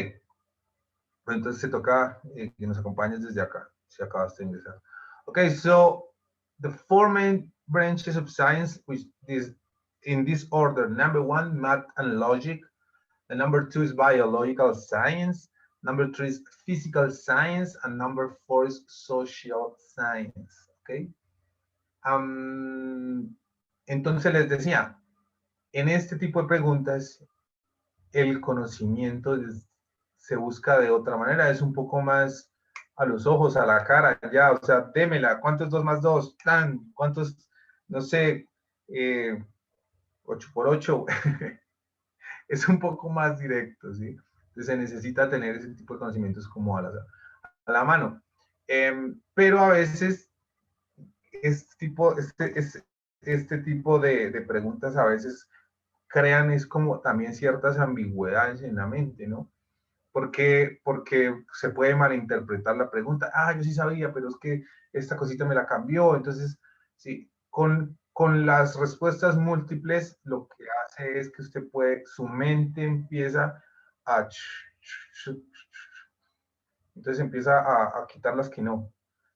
[SPEAKER 3] Entonces se toca que nos acompañes desde acá, si acabaste de ingresar. Okay, so the 4 main branches of science, which is in this order. Number 1, math and logic. The number 2 is biological science. Number 3 is physical science. And number 4 is social science. Okay. Entonces les decía, en este tipo de preguntas, el conocimiento se busca de otra manera, es un poco más a los ojos, a la cara, ya, o sea, démela, ¿cuántos 2 más 2? Tan, ¿cuántos, no sé, 8 por 8? Es un poco más directo, ¿sí? Entonces se necesita tener ese tipo de conocimientos como a la mano. Pero a veces este tipo de preguntas a veces crean es como también ciertas ambigüedades en la mente, ¿no? Porque se puede malinterpretar la pregunta. Ah, yo sí sabía, pero es que esta cosita me la cambió. Entonces, sí, con las respuestas múltiples, lo que hace es que usted puede, su mente empieza a... Entonces empieza a quitar las que no.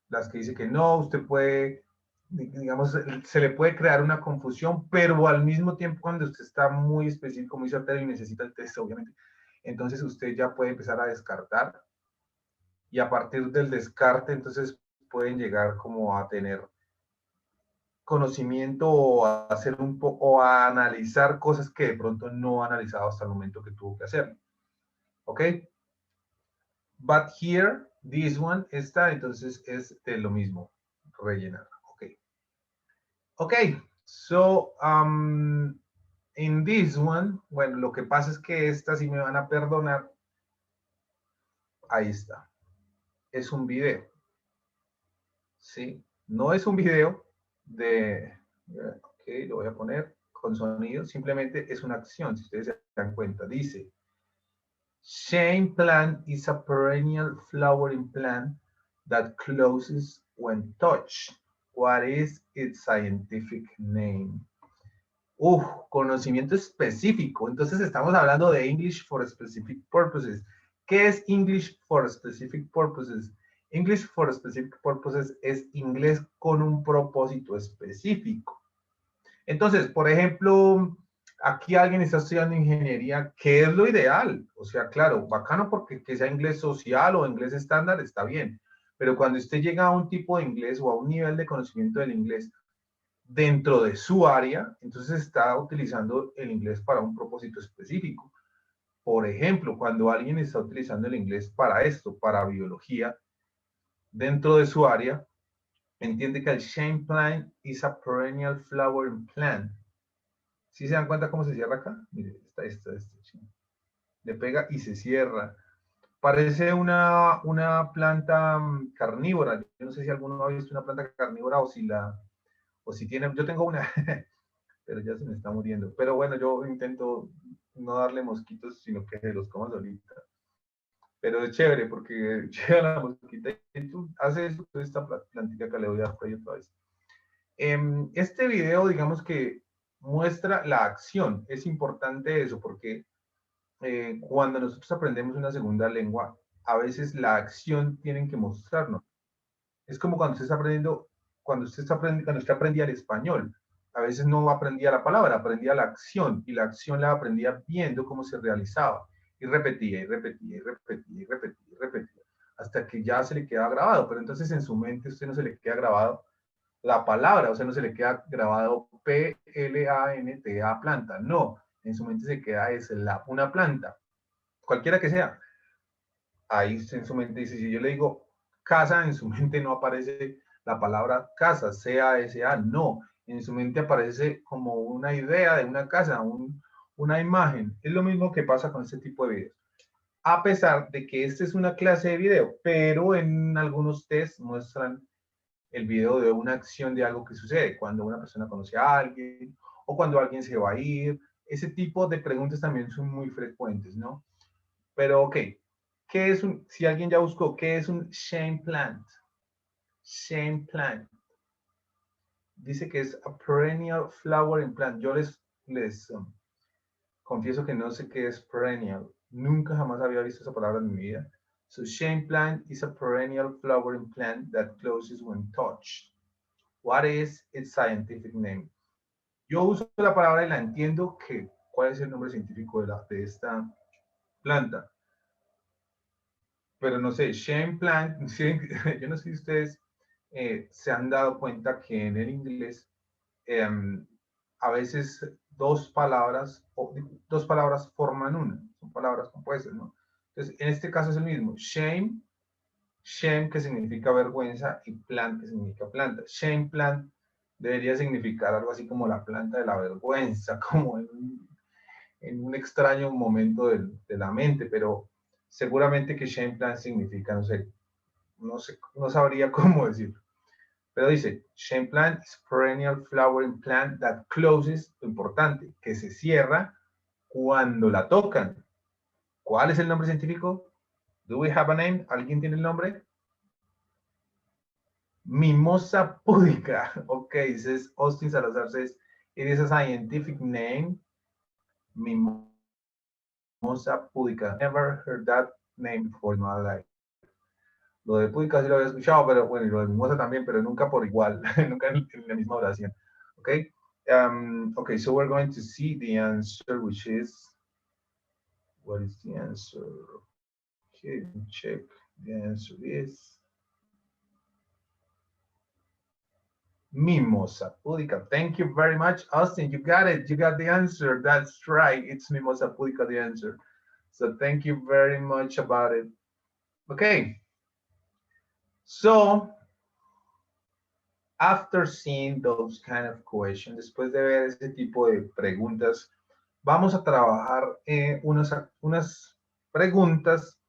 [SPEAKER 3] Las que dice que no, usted puede, digamos, se le puede crear una confusión, pero al mismo tiempo cuando usted está muy específico, muy certero y necesita el test, obviamente, entonces usted ya puede empezar a descartar y a partir del descarte, entonces pueden llegar como a tener conocimiento o a hacer o a analizar cosas que de pronto no ha analizado hasta el momento que tuvo que hacerlo. ¿Ok? But here, this one, esta, entonces es de lo mismo, rellenar. Ok. Ok, so, in this one, bueno, lo que pasa es que esta sí me van a perdonar. Ahí está. Es un video. ¿Sí? No es un video de... Ok, lo voy a poner con sonido. Simplemente es una acción, si ustedes se dan cuenta. Dice, shame plant is a perennial flowering plant that closes when touched. What is its scientific name? Conocimiento específico. Entonces estamos hablando de English for specific purposes. ¿Qué es English for specific purposes? English for specific purposes es inglés con un propósito específico. Entonces, por ejemplo, aquí alguien está estudiando ingeniería, ¿qué es lo ideal? O sea, claro, bacano porque que sea inglés social o inglés estándar está bien, pero cuando usted llega a un tipo de inglés o a un nivel de conocimiento del inglés dentro de su área, entonces está utilizando el inglés para un propósito específico. Por ejemplo, cuando alguien está utilizando el inglés para esto, para biología, dentro de su área, entiende que el shame plant is a perennial flowering plant. ¿Sí se dan cuenta cómo se cierra acá? Mire, esta. Le pega y se cierra. Parece una planta carnívora. Yo no sé si alguno ha visto una planta carnívora o si tiene, yo tengo una, pero ya se me está muriendo. Pero bueno, yo intento no darle mosquitos, sino que se los coma solita. Pero es chévere porque llega la mosquita y tú haces esta plantita que le voy a dar por ahí otra vez. Este video, digamos que muestra la acción. Es importante eso porque cuando nosotros aprendemos una segunda lengua, a veces la acción tienen que mostrarnos. Es como cuando usted está aprendiendo, cuando usted aprendía el español. A veces no aprendía la palabra, aprendía la acción, y la acción la aprendía viendo cómo se realizaba. Y repetía, hasta que ya se le queda grabado. Pero entonces en su mente usted no se le queda grabado la palabra, o sea, no se le queda grabado P-L-A-N-T-A, planta. No, en su mente se queda una planta, cualquiera que sea. Ahí en su mente dice, si yo le digo casa, en su mente no aparece la palabra casa, C-A-S-A, no. En su mente aparece como una idea de una casa, una imagen. Es lo mismo que pasa con este tipo de videos. A pesar de que esta es una clase de video, pero en algunos tests muestran el video de una acción de algo que sucede, cuando una persona conoce a alguien o cuando alguien se va a ir. Ese tipo de preguntas también son muy frecuentes, ¿no? Pero, ok, ¿qué es si alguien ya buscó, qué es un shame plant? Shame plant. Dice que es a perennial flowering plant. Yo les confieso que no sé qué es perennial. Nunca jamás había visto esa palabra en mi vida. So shame plant is a perennial flowering plant that closes when touched. What is its scientific name? Yo uso la palabra y la entiendo que cuál es el nombre científico de esta planta. Pero no sé, shame plant, yo no sé si ustedes se han dado cuenta que en el inglés a veces dos palabras forman una, son palabras compuestas, ¿no? Entonces, en este caso es el mismo, shame que significa vergüenza y plant que significa planta. Shame plant debería significar algo así como la planta de la vergüenza, como en un extraño momento de la mente, pero seguramente que shame plant significa, no sabría cómo decirlo. Pero dice, shame plant is perennial flowering plant that closes, lo importante, que se cierra cuando la tocan. ¿Cuál es el nombre científico? Do we have a name? ¿Alguien tiene el nombre? Mimosa pudica. Ok, says Austin Salazar says, it is a scientific name. Mimosa pudica. Never heard that name before in my life. Lo de pudica sí lo había escuchado, pero bueno, y lo de mimosa también, pero nunca por igual, nunca en la misma oración. Ok, okay, so we're going to see the answer, which is, what is the answer? Okay, check. The answer is Mimosa pudica. Thank you very much, Austin. You got it. You got the answer. That's right. It's Mimosa pudica, the answer. So thank you very much about it. Okay. So after seeing those kind of questions, después de ver ese tipo de preguntas, vamos a trabajar unas preguntas.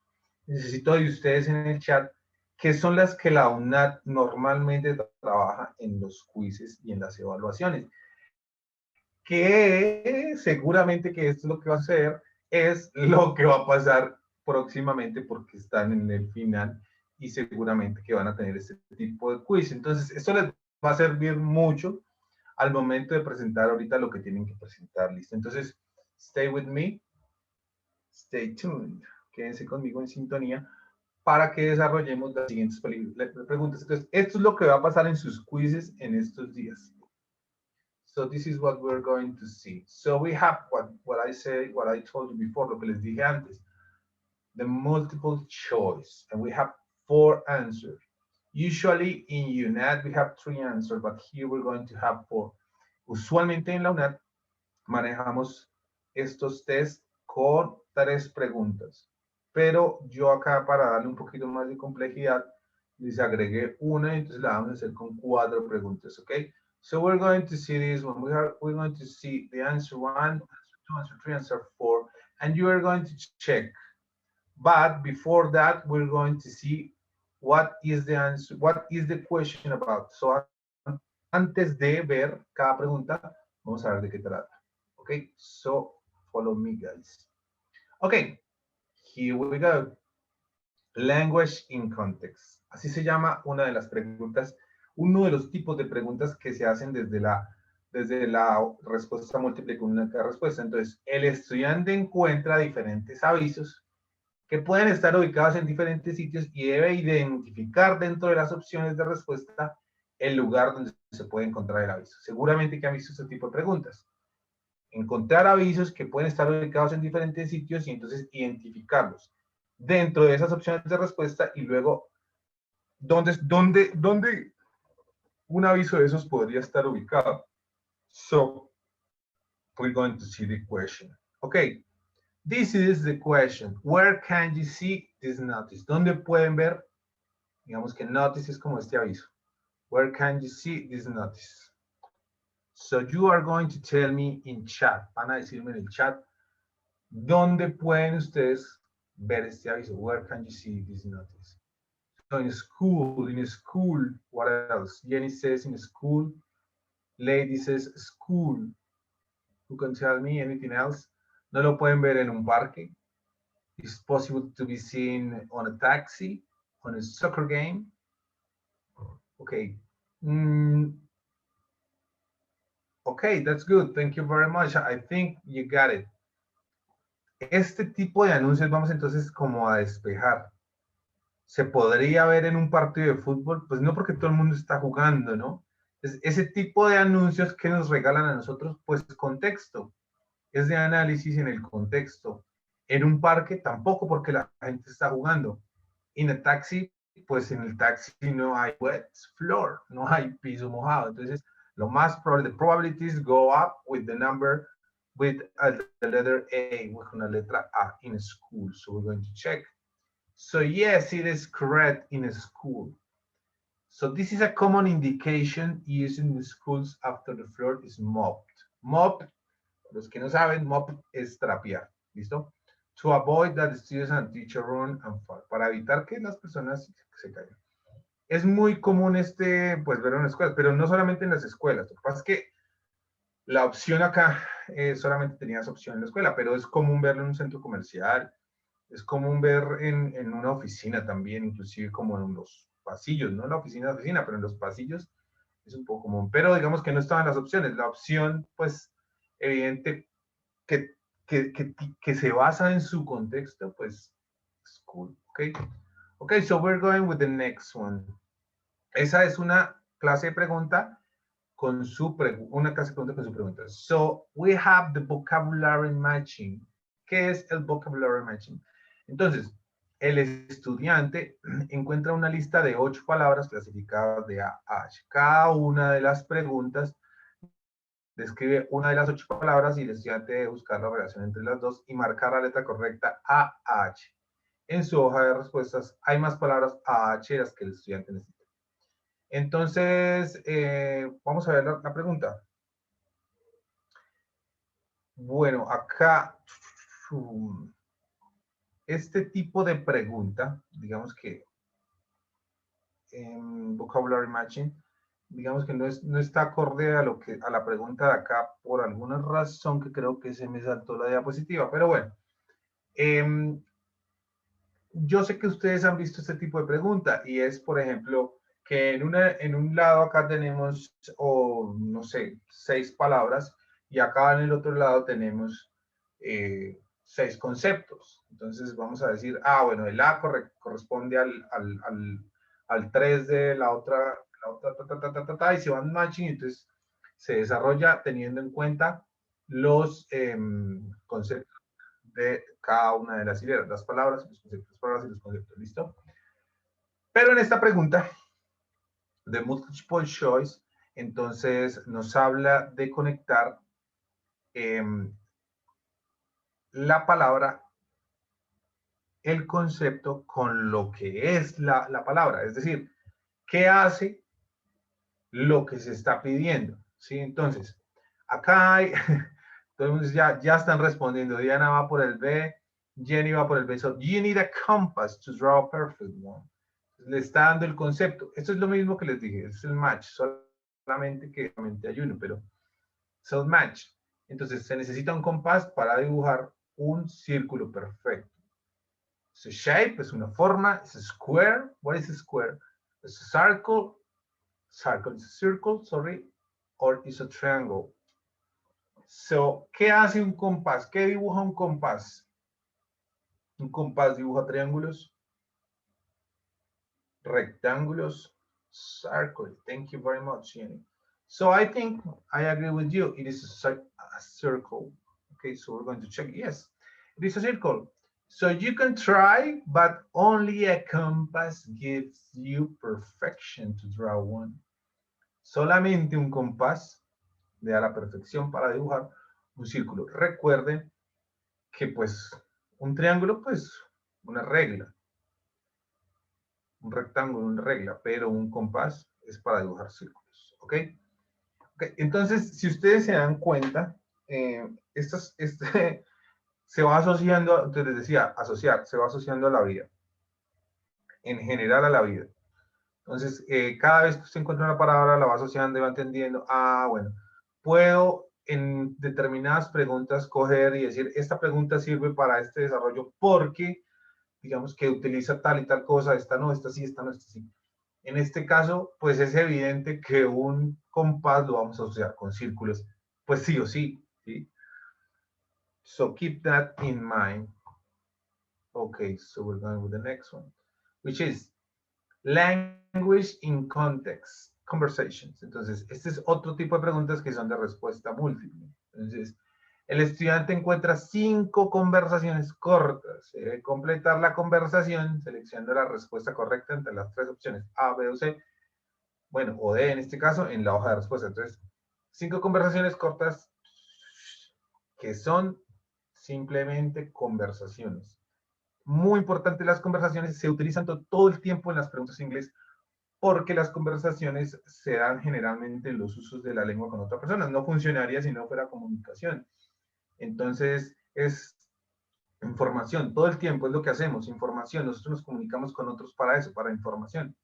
[SPEAKER 3] Necesito de ustedes en el chat, que son las que la UNAD normalmente trabaja en los quizzes y en las evaluaciones. Que seguramente que esto es lo que va a hacer, es lo que va a pasar próximamente porque están en el final y seguramente que van a tener este tipo de quiz. Entonces, esto les va a servir mucho al momento de presentar ahorita lo que tienen que presentar. ¿Listo? Entonces, stay with me. Stay tuned. Quédense conmigo en sintonía para que desarrollemos las siguientes preguntas. Entonces, esto es lo que va a pasar en sus quizzes en estos días. So this is what we're going to see. So we have what I told you before, lo que les dije antes, the multiple choice, and we have 4 answers. Usually in UNAD we have 3 answers, but here we're going to have 4. Usualmente en la UNAD manejamos estos test con 3 preguntas, pero yo acá para darle un poquito más de complejidad les agregué una y entonces la vamos a hacer con 4 preguntas, ¿ok? So we're going to see this one. We're going to see the answer 1, answer 2, answer 3, answer 4, and you are going to check. But before that, we're going to see what is the answer, what is the question about. So antes de ver cada pregunta, vamos a ver de qué trata. Okay, so follow me, guys. Okay, here we go. Language in context. Así se llama una de las preguntas, uno de los tipos de preguntas que se hacen desde la respuesta múltiple con una respuesta. Entonces, el estudiante encuentra diferentes avisos que pueden estar ubicados en diferentes sitios y debe identificar dentro de las opciones de respuesta el lugar donde se puede encontrar el aviso. Seguramente que han visto este tipo de preguntas. Encontrar avisos que pueden estar ubicados en diferentes sitios y entonces identificarlos dentro de esas opciones de respuesta y luego ¿dónde un aviso de esos podría estar ubicado? So, we're going to see the question. Okay, this is the question. Where can you see this notice? ¿Dónde pueden ver? Digamos que notice es como este aviso. Where can you see this notice? So you are going to tell me in chat. Van a decirme en el chat ¿dónde pueden ustedes ver este aviso? Where can you see this notice? So in school, what else? Jenny says in school. Lady says school. Who can tell me anything else? No lo pueden ver en un parque. It's possible to be seen on a taxi, on a soccer game. Okay. Okay, that's good. Thank you very much. I think you got it. Este tipo de anuncios vamos entonces como a despejar. ¿Se podría ver en un partido de fútbol? Pues no, porque todo el mundo está jugando, ¿no? Ese tipo de anuncios que nos regalan a nosotros, pues contexto. Es de análisis en el contexto. En un parque tampoco, porque la gente está jugando. En el taxi, pues en el taxi no hay wet floor, no hay piso mojado. Entonces, lo más probable, the probabilities go up with the number, with the letter A, with una letra A in school. So we're going to check. So yes, it is correct in a school. So this is a common indication used in schools after the floor is mopped. Mop, los que no saben, mop es trapear, ¿listo? To avoid that the students and teacher run and fall, para evitar que las personas se caigan. Es muy común pues verlo en escuelas, pero no solamente en las escuelas. Lo que pasa es que la opción acá solamente tenía esa opción en la escuela, pero es común verlo en un centro comercial, es común ver en una oficina también, inclusive como en los pasillos, no en la oficina, pero en los pasillos es un poco común. Pero digamos que no estaban las opciones. La opción, pues, evidente que se basa en su contexto, pues, es cool, ¿ok? Ok, so we're going with the next one. Esa es una clase de pregunta con su pregunta. So, we have the vocabulary matching. ¿Qué es el vocabulary matching? Entonces, el estudiante encuentra una lista de 8 palabras clasificadas de A a H. Cada una de las preguntas describe una de las 8 palabras y el estudiante debe buscar la relación entre las dos y marcar la letra correcta A a H. En su hoja de respuestas hay más palabras A a H de las que el estudiante necesita. Entonces, vamos a ver la pregunta. Bueno, acá, este tipo de pregunta, digamos que en vocabulary matching, digamos que no está acorde a la pregunta de acá por alguna razón que creo que se me saltó la diapositiva, pero bueno. Yo sé que ustedes han visto este tipo de pregunta y es, por ejemplo, que en un lado acá tenemos, no sé, 6 palabras y acá en el otro lado tenemos 6 conceptos. Entonces vamos a decir, bueno, el A corresponde al 3 de la otra y se van matching, entonces se desarrolla teniendo en cuenta los conceptos de cada una de las hileras, las palabras y los conceptos, las palabras y los conceptos, ¿listo? Pero en esta pregunta de multiple choice, entonces nos habla de conectar la palabra, el concepto con lo que es la palabra, es decir, ¿qué hace lo que se está pidiendo, ¿sí? Entonces, acá hay, todo el mundo ya están respondiendo. Diana va por el B, Jenny va por el B. So, you need a compass to draw a perfect one. Le está dando el concepto. Esto es lo mismo que les dije, es el match, solamente que hay uno, pero es el match. Entonces, se necesita un compás para dibujar un círculo perfecto. Es a shape, es una forma, es a square. What is a square? Es a circle. Circle is a circle, sorry. Or is a triangle. So, ¿qué hace un compás? ¿Qué dibuja un compás? Un compás dibuja triángulos, rectángulos, circle. Thank you very much, Jenny. So I think I agree with you. It is a circle. Okay, so we're going to check. Yes, it is a circle. So you can try, but only a compass gives you perfection to draw one. Solamente un compás le da la perfección para dibujar un círculo. Recuerden que pues un triángulo, pues una regla. Un rectángulo, una regla, pero un compás es para dibujar círculos. ¿Ok? Okay. Entonces, si ustedes se dan cuenta, se va asociando, entonces les decía, asociar, se va asociando a la vida. En general a la vida. Entonces, cada vez que usted encuentra una palabra, la va asociando y va entendiendo, ah, bueno, puedo en determinadas preguntas coger y decir, esta pregunta sirve para este desarrollo porque, digamos que utiliza tal y tal cosa, esta no, esta sí, esta no, esta sí. En este caso, pues es evidente que un compás lo vamos a asociar con círculos, pues sí o sí, ¿sí? So keep that in mind. Okay, so we're going with the next one, which is language in context, conversations. Entonces, este es otro tipo de preguntas que son de respuesta múltiple. Entonces, el estudiante encuentra 5 conversaciones cortas. Debe completar la conversación seleccionando la respuesta correcta entre las 3 opciones A, B o C. Bueno, o D en este caso, en la hoja de respuesta. Entonces, 5 conversaciones cortas que son simplemente conversaciones. Muy importante, las conversaciones se utilizan todo el tiempo en las preguntas en inglés porque las conversaciones se dan generalmente en los usos de la lengua con otra persona. No funcionaría si no fuera comunicación. Entonces, es información. Todo el tiempo es lo que hacemos, información. Nosotros nos comunicamos con otros para eso, para información.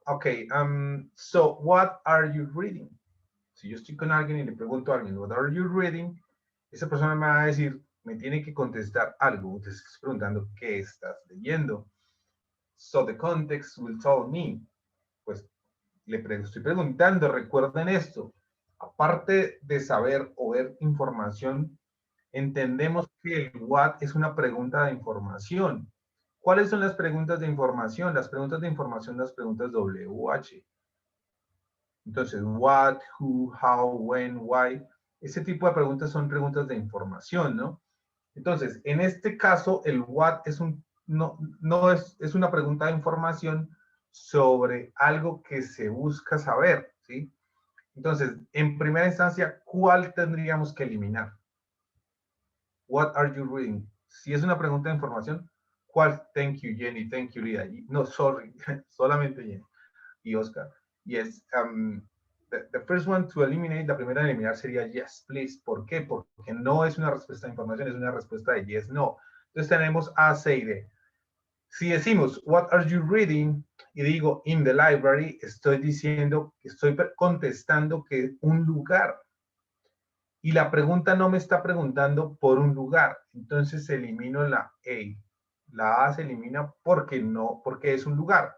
[SPEAKER 3] Okay, so what are you reading? Si yo estoy con alguien y le pregunto a alguien, what are you reading? Esa persona me va a decir, me tiene que contestar algo. Te estoy preguntando, ¿qué estás leyendo? So the context will tell me. Pues le estoy preguntando, recuerden esto. Aparte de saber o ver información, entendemos que el what es una pregunta de información. ¿Cuáles son las preguntas de información? Las preguntas de información, las preguntas WH. Entonces, what, who, how, when, why. Ese tipo de preguntas son preguntas de información, ¿no? Entonces, en este caso, el what es es una pregunta de información sobre algo que se busca saber, ¿sí? Entonces, en primera instancia, ¿cuál tendríamos que eliminar? What are you reading? Si es una pregunta de información, ¿cuál? Thank you, Jenny. Thank you, Lida. No, sorry. Solamente Jenny y Oscar. Yes. The first one to eliminate, la primera de eliminar sería yes, please. ¿Por qué? Porque no es una respuesta de información, es una respuesta de yes, no. Entonces tenemos A, C y D. Si decimos, what are you reading? Y digo, in the library, estoy diciendo, estoy contestando que un lugar. Y la pregunta no me está preguntando por un lugar. Entonces elimino la A. La A se elimina porque es un lugar.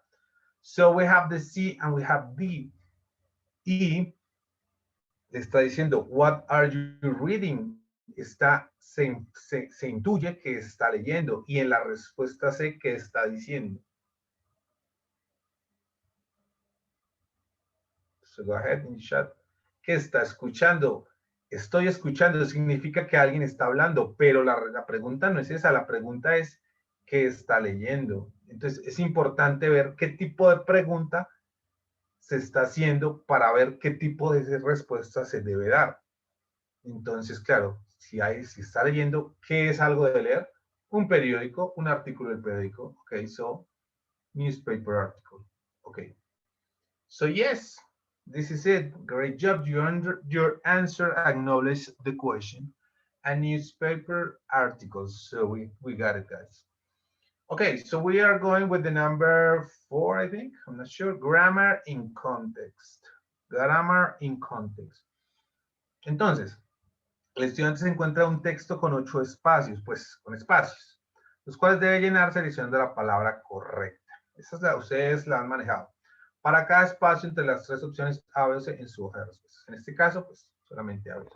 [SPEAKER 3] So we have the C and we have D. Y le está diciendo, what are you reading? Se intuye que está leyendo. Y en la respuesta C, ¿qué está diciendo? So go ahead in chat. ¿Qué está escuchando? Estoy escuchando, significa que alguien está hablando, pero la pregunta no es esa, la pregunta es ¿qué está leyendo? Entonces es importante ver qué tipo de pregunta se está haciendo para ver qué tipo de respuesta se debe dar. Entonces, claro, si está leyendo, ¿qué es algo de leer? Un periódico, un artículo del periódico. Ok, so, newspaper article. Ok. So, yes, This is it. Great job. Your answer acknowledged the question. A newspaper articles. So we got it, guys. Okay, so we are going with the number 4, I think. I'm not sure. Grammar in context. Grammar in context. Entonces, el estudiante se encuentra un texto con 8 espacios, pues con espacios, los cuales debe llenar seleccionando la palabra correcta. Ustedes la han manejado. Para cada espacio entre las 3 opciones A, B o C en su hoja de respuestas. En este caso, pues solamente A, B o C.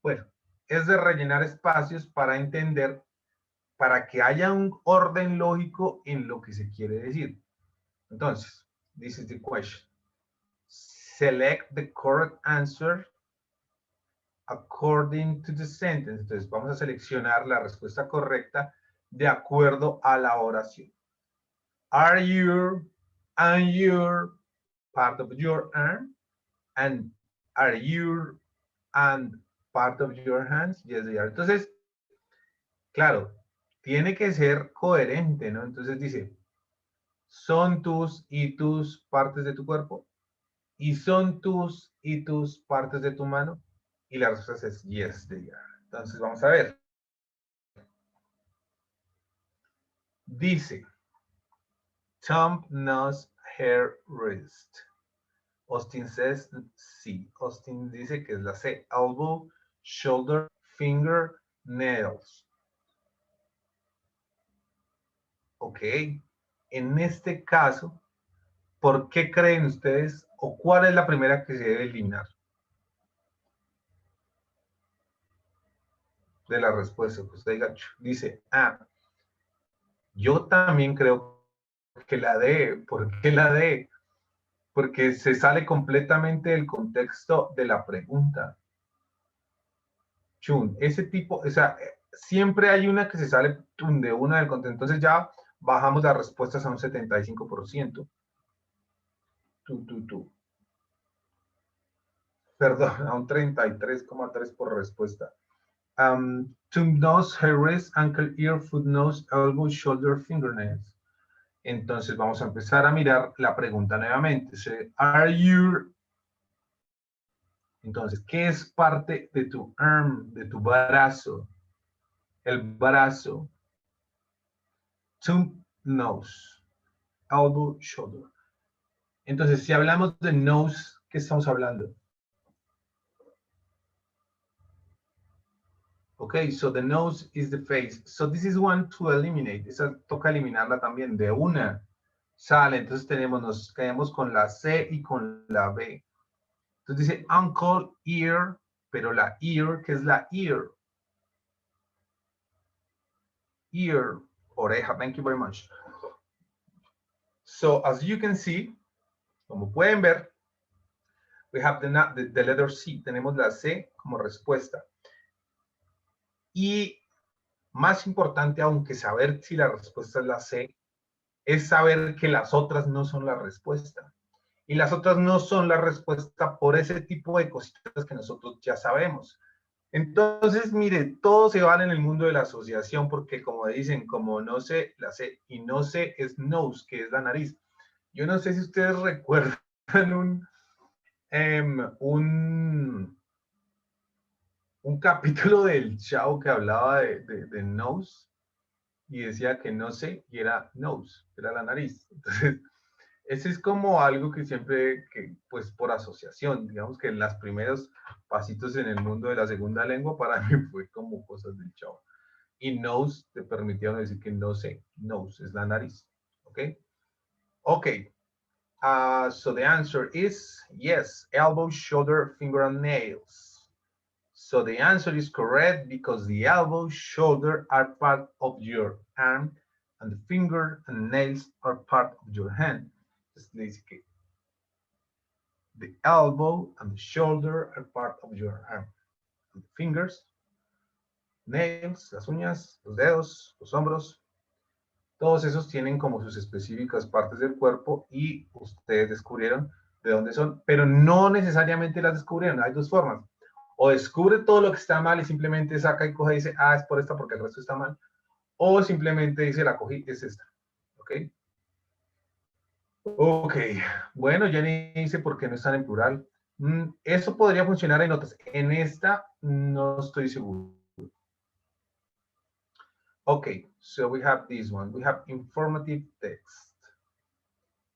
[SPEAKER 3] Bueno, es de rellenar espacios para entender, para que haya un orden lógico en lo que se quiere decir. Entonces, this is the question. Select the correct answer according to the sentence. Entonces, vamos a seleccionar la respuesta correcta de acuerdo a la oración. Are you and your part of your arm? And are you and part of your hands? Yes, they are. Entonces, claro, tiene que ser coherente, ¿no? Entonces dice, ¿son tus y tus partes de tu cuerpo? ¿Y son tus y tus partes de tu mano? Y la respuesta es yes, they are. Entonces vamos a ver. Dice, thumb, nose, hair, wrist. Austin says sí. Austin dice que es la C. Elbow, shoulder, finger, nails. Ok. En este caso, ¿por qué creen ustedes o cuál es la primera que se debe eliminar? De la respuesta que usted dice, yo también creo que la D. ¿Por qué la D? Porque se sale completamente del contexto de la pregunta. Chun, ese tipo, o sea, siempre hay una que se sale de una del contexto. Entonces ya bajamos las respuestas a un 75%. Perdón, a un 33,3 por respuesta. Thumb, nose, hair, wrist, ankle, ear, foot, nose, elbow, shoulder, fingernails. Entonces vamos a empezar a mirar la pregunta nuevamente. Are you? Entonces, ¿qué es parte de tu arm, de tu brazo? El brazo. Thumb, nose, elbow, shoulder. Entonces, si hablamos de nose, ¿qué estamos hablando? Okay, so the nose is the face. So this is one to eliminate. Esa toca eliminarla también de una. Sale, entonces nos quedamos con la C y con la B. Entonces dice ankle, ear, pero la ear, ¿qué es la ear? Ear, oreja, thank you very much. So as you can see, como pueden ver, we have the letter C. Tenemos la C como respuesta. Y más importante aún que saber si la respuesta es la C, es saber que las otras no son la respuesta. Y las otras no son la respuesta por ese tipo de cositas que nosotros ya sabemos. Entonces, mire, todo se vale en el mundo de la asociación porque como dicen, como no sé, la C, y no sé es nose, que es la nariz. Yo no sé si ustedes recuerdan un capítulo del Chavo que hablaba de nose y decía que no sé y era nose, era la nariz. Entonces, ese es como algo que siempre, pues por asociación, digamos que en los primeros pasitos en el mundo de la segunda lengua para mí fue como cosas del Chavo. Y nose te permitía decir que no sé, nose es la nariz, ¿ok? Ok. So the answer is yes, elbow, shoulder, finger, and nails. So the answer is correct because the elbow, shoulder are part of your arm and the finger and nails are part of your hand. The elbow and the shoulder are part of your arm. And the fingers, nails, las uñas, los dedos, los hombros, todos esos tienen como sus específicas partes del cuerpo y ustedes descubrieron de dónde son, pero no necesariamente las descubrieron. Hay dos formas. O descubre todo lo que está mal y simplemente saca y coge y dice, es por esta porque el resto está mal. O simplemente dice, la cogí, es esta. ¿Ok? Ok, bueno, Jenny dice por qué no están en plural. Eso podría funcionar en otras. En esta no estoy seguro. Okay, so we have this one. We have informative text.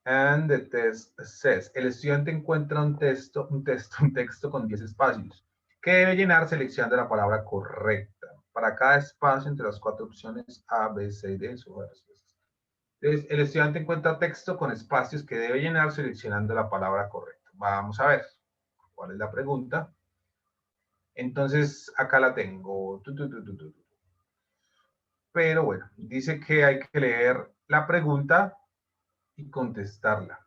[SPEAKER 3] And the test says, el estudiante encuentra un texto con 10 espacios que debe llenar seleccionando la palabra correcta. Para cada espacio entre las 4 opciones A, B, C y D, son las respuestas. Entonces, el estudiante encuentra texto con espacios que debe llenar seleccionando la palabra correcta. Vamos a ver cuál es la pregunta. Entonces, acá la tengo. Pero bueno, dice que hay que leer la pregunta y contestarla.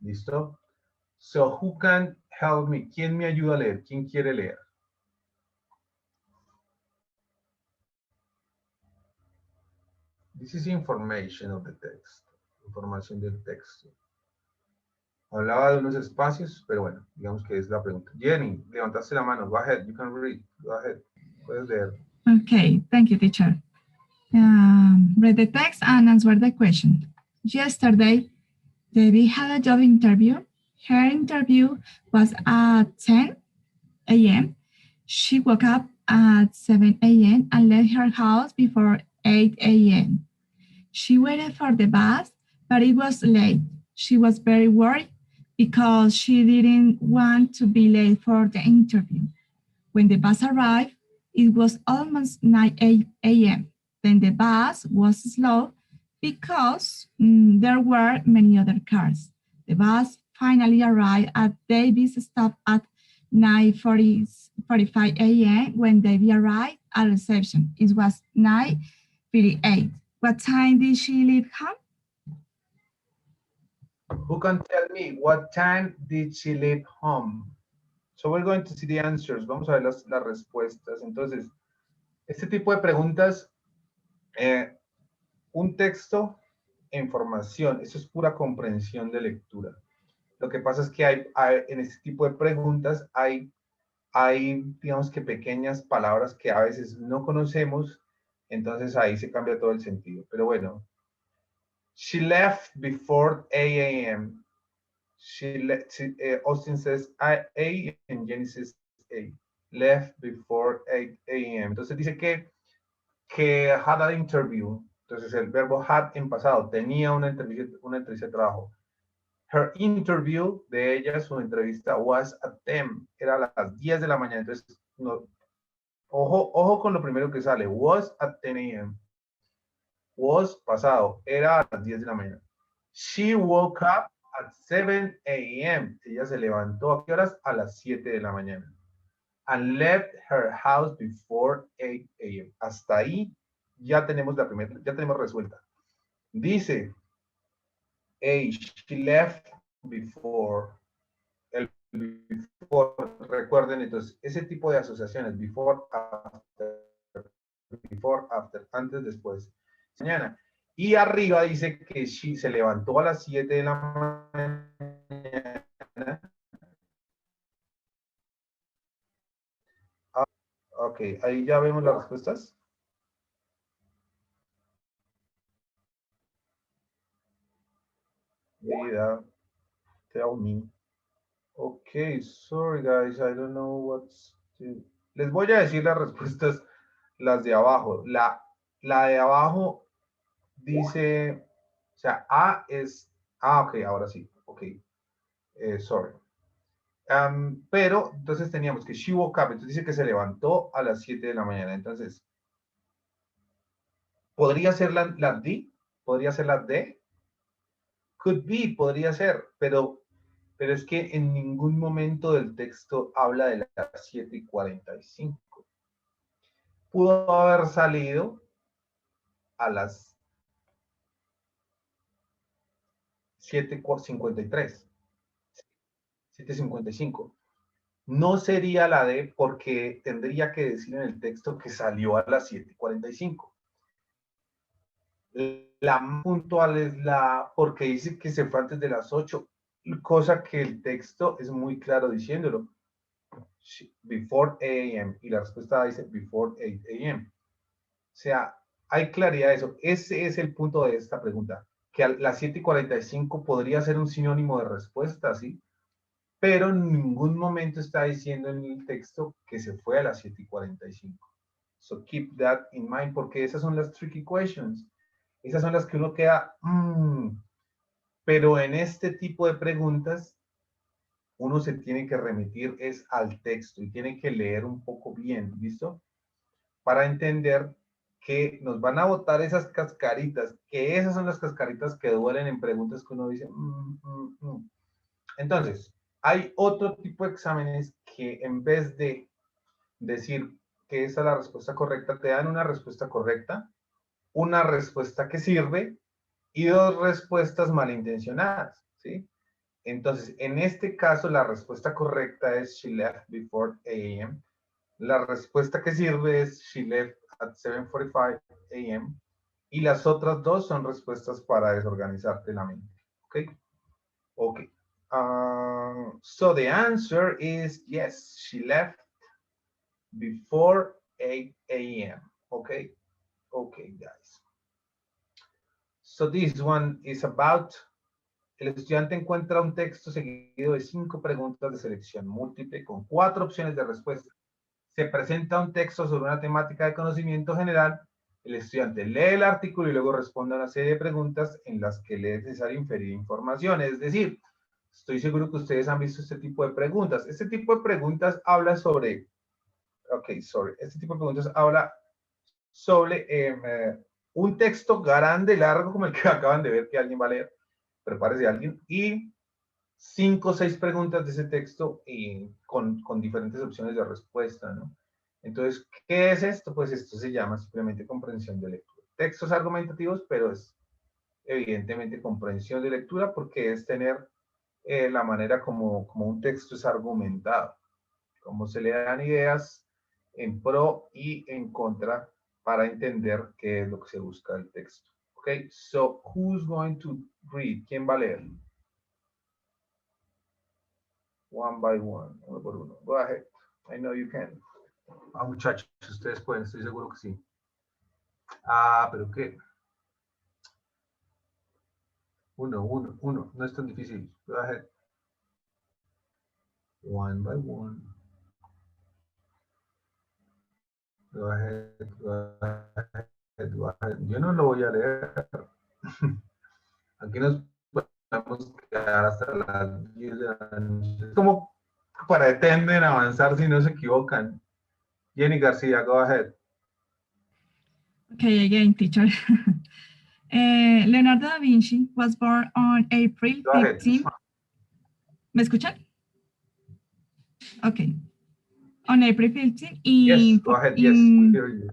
[SPEAKER 3] ¿Listo? So, who can help me? ¿Quién me ayuda a leer? ¿Quién quiere leer? This is information of the text. Información del texto. Hablaba de unos espacios, pero bueno, digamos que es la pregunta. Jenny, levantaste la mano. Go ahead, you can read. Go ahead. Puedes leer.
[SPEAKER 7] Okay, thank you, teacher. Read the text and answer the question. Yesterday, Debbie had a job interview. Her interview was at 10 a.m. She woke up at 7 a.m. and left her house before 8 a.m. She waited for the bus, but it was late. She was very worried because she didn't want to be late for the interview. When the bus arrived, it was almost 9 a.m. Then the bus was slow because there were many other cars. The bus finally arrived at Davy's stop at 9:45 a.m. When Davy arrived at reception. It was 9:58. What time did she leave home?
[SPEAKER 3] Who can tell me what time did she leave home? So we're going to see the answers. Vamos a ver las respuestas. Entonces, este tipo de preguntas, un texto e información, eso es pura comprensión de lectura. Lo que pasa es que en este tipo de preguntas hay, digamos que pequeñas palabras que a veces no conocemos, entonces ahí se cambia todo el sentido. Pero bueno, she left before 8 a.m. Austin says A and Jenny says A. Left before 8 a.m. Entonces dice que had an interview. Entonces el verbo had en pasado, tenía una entrevista de trabajo. Her interview de ella, su entrevista, was at 10. Era a las 10 de la mañana. Entonces, no, ojo con lo primero que sale. Was at 10 a.m. Was pasado. Era a las 10 de la mañana. She woke up at 7 a.m. Ella se levantó ¿a qué horas? A las 7 de la mañana. And left her house before 8 a.m. Hasta ahí ya tenemos ya tenemos resuelta. Dice, hey, she left before. El before, recuerden entonces, ese tipo de asociaciones, before, after, antes, después, mañana. Y arriba dice que she se levantó a las 7 de la mañana. Ok, ahí ya vemos las respuestas. Vida, tell me. Ok, sorry guys, I don't know what's... Les voy a decir las respuestas, las de abajo. La de abajo dice, o sea, A es... ok, ahora sí, ok. Sorry. Pero, entonces teníamos que she woke up, entonces dice que se levantó a las 7 de la mañana. Entonces, ¿podría ser la D? ¿Podría ser la D? Could be, podría ser, pero es que en ningún momento del texto habla de las 7:45. Pudo haber salido a las 7:53, 7:55. No sería la D porque tendría que decir en el texto que salió a las 7:45. La puntual es la porque dice que se fue antes de las 8, cosa que el texto es muy claro diciéndolo. Before 8 a.m. y la respuesta dice before 8 a.m. O sea, hay claridad de eso. Ese es el punto de esta pregunta, que a las 7:45 podría ser un sinónimo de respuesta, ¿sí? Pero en ningún momento está diciendo en el texto que se fue a las 7:45. So keep that in mind, porque esas son las tricky questions. Esas son las que uno queda, pero en este tipo de preguntas, uno se tiene que remitir es al texto y tiene que leer un poco bien, ¿listo? Para entender que nos van a botar esas cascaritas, que esas son las cascaritas que duelen en preguntas que uno dice, Entonces, hay otro tipo de exámenes que en vez de decir que esa es la respuesta correcta, te dan una respuesta correcta, una respuesta que sirve y dos respuestas malintencionadas, ¿sí? Entonces, en este caso, la respuesta correcta es she left before 8 a.m. La respuesta que sirve es she left at 7:45 a.m. Y las otras dos son respuestas para desorganizarte la mente, ¿ok? Ok. So the answer is yes, she left before 8 a.m. Okay? Okay, guys. So this one is about, el estudiante encuentra un texto seguido de 5 preguntas de selección múltiple con 4 opciones de respuesta. Se presenta un texto sobre una temática de conocimiento general. El estudiante lee el artículo y luego responde a una serie de preguntas en las que le es necesario inferir información. Es decir, estoy seguro que ustedes han visto este tipo de preguntas. Este tipo de preguntas habla sobre, este tipo de preguntas habla sobre un texto grande, largo, como el que acaban de ver que alguien va a leer, prepárese alguien, y 5 o 6 preguntas de ese texto con diferentes opciones de respuesta, ¿no? Entonces, ¿qué es esto? Pues esto se llama simplemente comprensión de lectura. Textos argumentativos, pero es evidentemente comprensión de lectura porque es tener la manera como un texto es argumentado, cómo se le dan ideas en pro y en contra para entender qué es lo que se busca del texto. Ok, so who's going to read? ¿Quién va a leer? One by one, uno por uno. Go ahead. I know you can. Muchachos, ustedes pueden, estoy seguro que sí. Pero ¿qué? Uno. No es tan difícil. Go ahead. One by one. Go ahead. Yo no lo voy a leer. Aquí nos podemos quedar hasta las 10 de la noche. Es como pretenden avanzar si no se equivocan. Jenny García, go ahead.
[SPEAKER 7] Okay, again, teacher. Leonardo da Vinci was born on April 15. ¿Me escuchan? Okay. On April 15
[SPEAKER 3] Yes, go ahead. Yes, we hear you.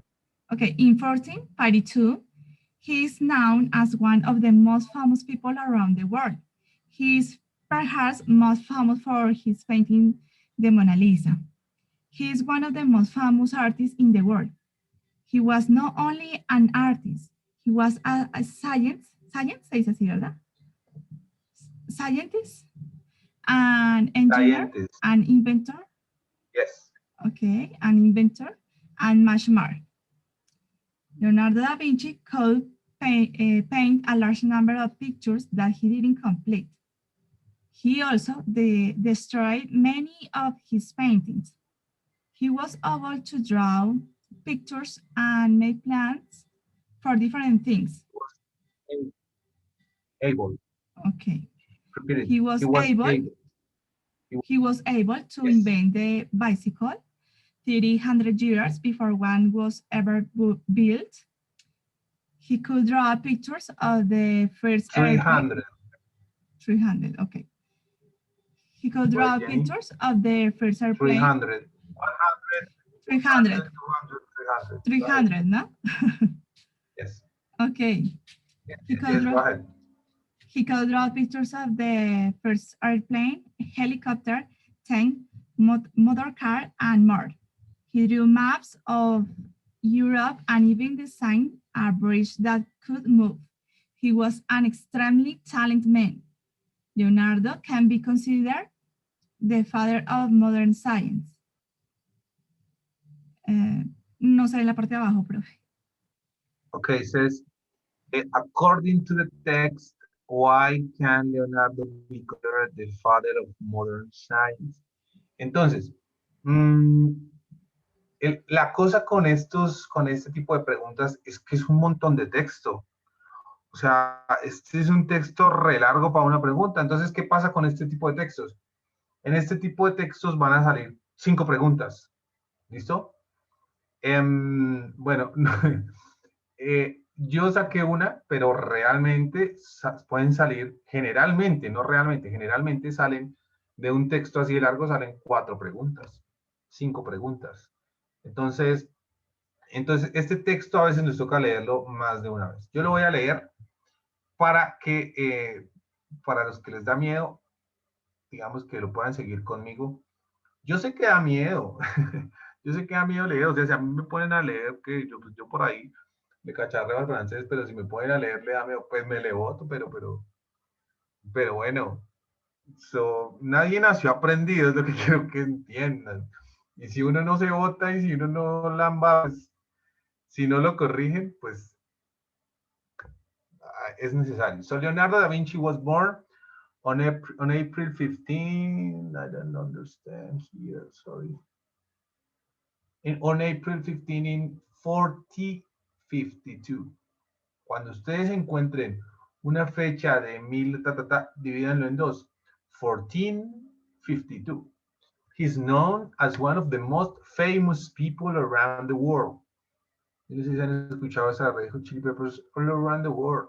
[SPEAKER 7] Okay, in 1452, he is known as one of the most famous people around the world. He is perhaps most famous for his painting, the Mona Lisa. He is one of the most famous artists in the world. He was not only an artist, he was a scientist, se dice así, ¿verdad? Scientist, an engineer, an inventor.
[SPEAKER 3] Yes.
[SPEAKER 7] Okay, an inventor, and much more. Leonardo da Vinci could paint a large number of pictures that he didn't complete. He also destroyed many of his paintings. He was able to draw pictures and make plans for different things.
[SPEAKER 3] Able.
[SPEAKER 7] Okay. He was able to invent the bicycle 300 years before one was ever built. He could draw pictures of the first
[SPEAKER 3] 300.
[SPEAKER 7] 300, okay. He could draw pictures of the first airplane.
[SPEAKER 3] 300.
[SPEAKER 7] 300. 300, no?
[SPEAKER 3] Yes.
[SPEAKER 7] Okay. He could draw pictures of the first airplane, helicopter, tank, motor car, and more. He drew maps of Europe and even designed a bridge that could move. He was an extremely talented man. Leonardo can be considered the father of modern science. No sé la parte de abajo, profe.
[SPEAKER 3] Okay, says according to the text, why can Leonardo be considered the father of modern science? Entonces, la cosa con este tipo de preguntas es que es un montón de texto. O sea, este es un texto re largo para una pregunta. Entonces, ¿qué pasa con este tipo de textos? En este tipo de textos van a salir 5 preguntas. ¿Listo? Bueno, yo saqué una, pero realmente pueden salir, generalmente, no realmente, generalmente salen de un texto así de largo, salen 4 preguntas, 5 preguntas. Entonces, este texto a veces nos toca leerlo más de una vez. Yo lo voy a leer para que, para los que les da miedo, digamos que lo puedan seguir conmigo. Yo sé que da miedo, yo sé que da miedo leer, o sea, si a mí me ponen a leer, que yo por ahí le cacharreo al francés, pero si me ponen a leer, le da miedo, pues me le boto, pero bueno, nadie nació aprendido, es lo que quiero que entiendan. Y si uno no se bota y si uno no lamba, pues, si no lo corrigen, pues es necesario. So Leonardo da Vinci was born on April 15, I don't understand here, sorry. On April 15 in 4052. Cuando ustedes encuentren una fecha de 1000, divídanlo en 2. 1452. He's known as one of the most famous people around the world. No sé si han escuchado esa Red Hot Chili Peppers, all around the world.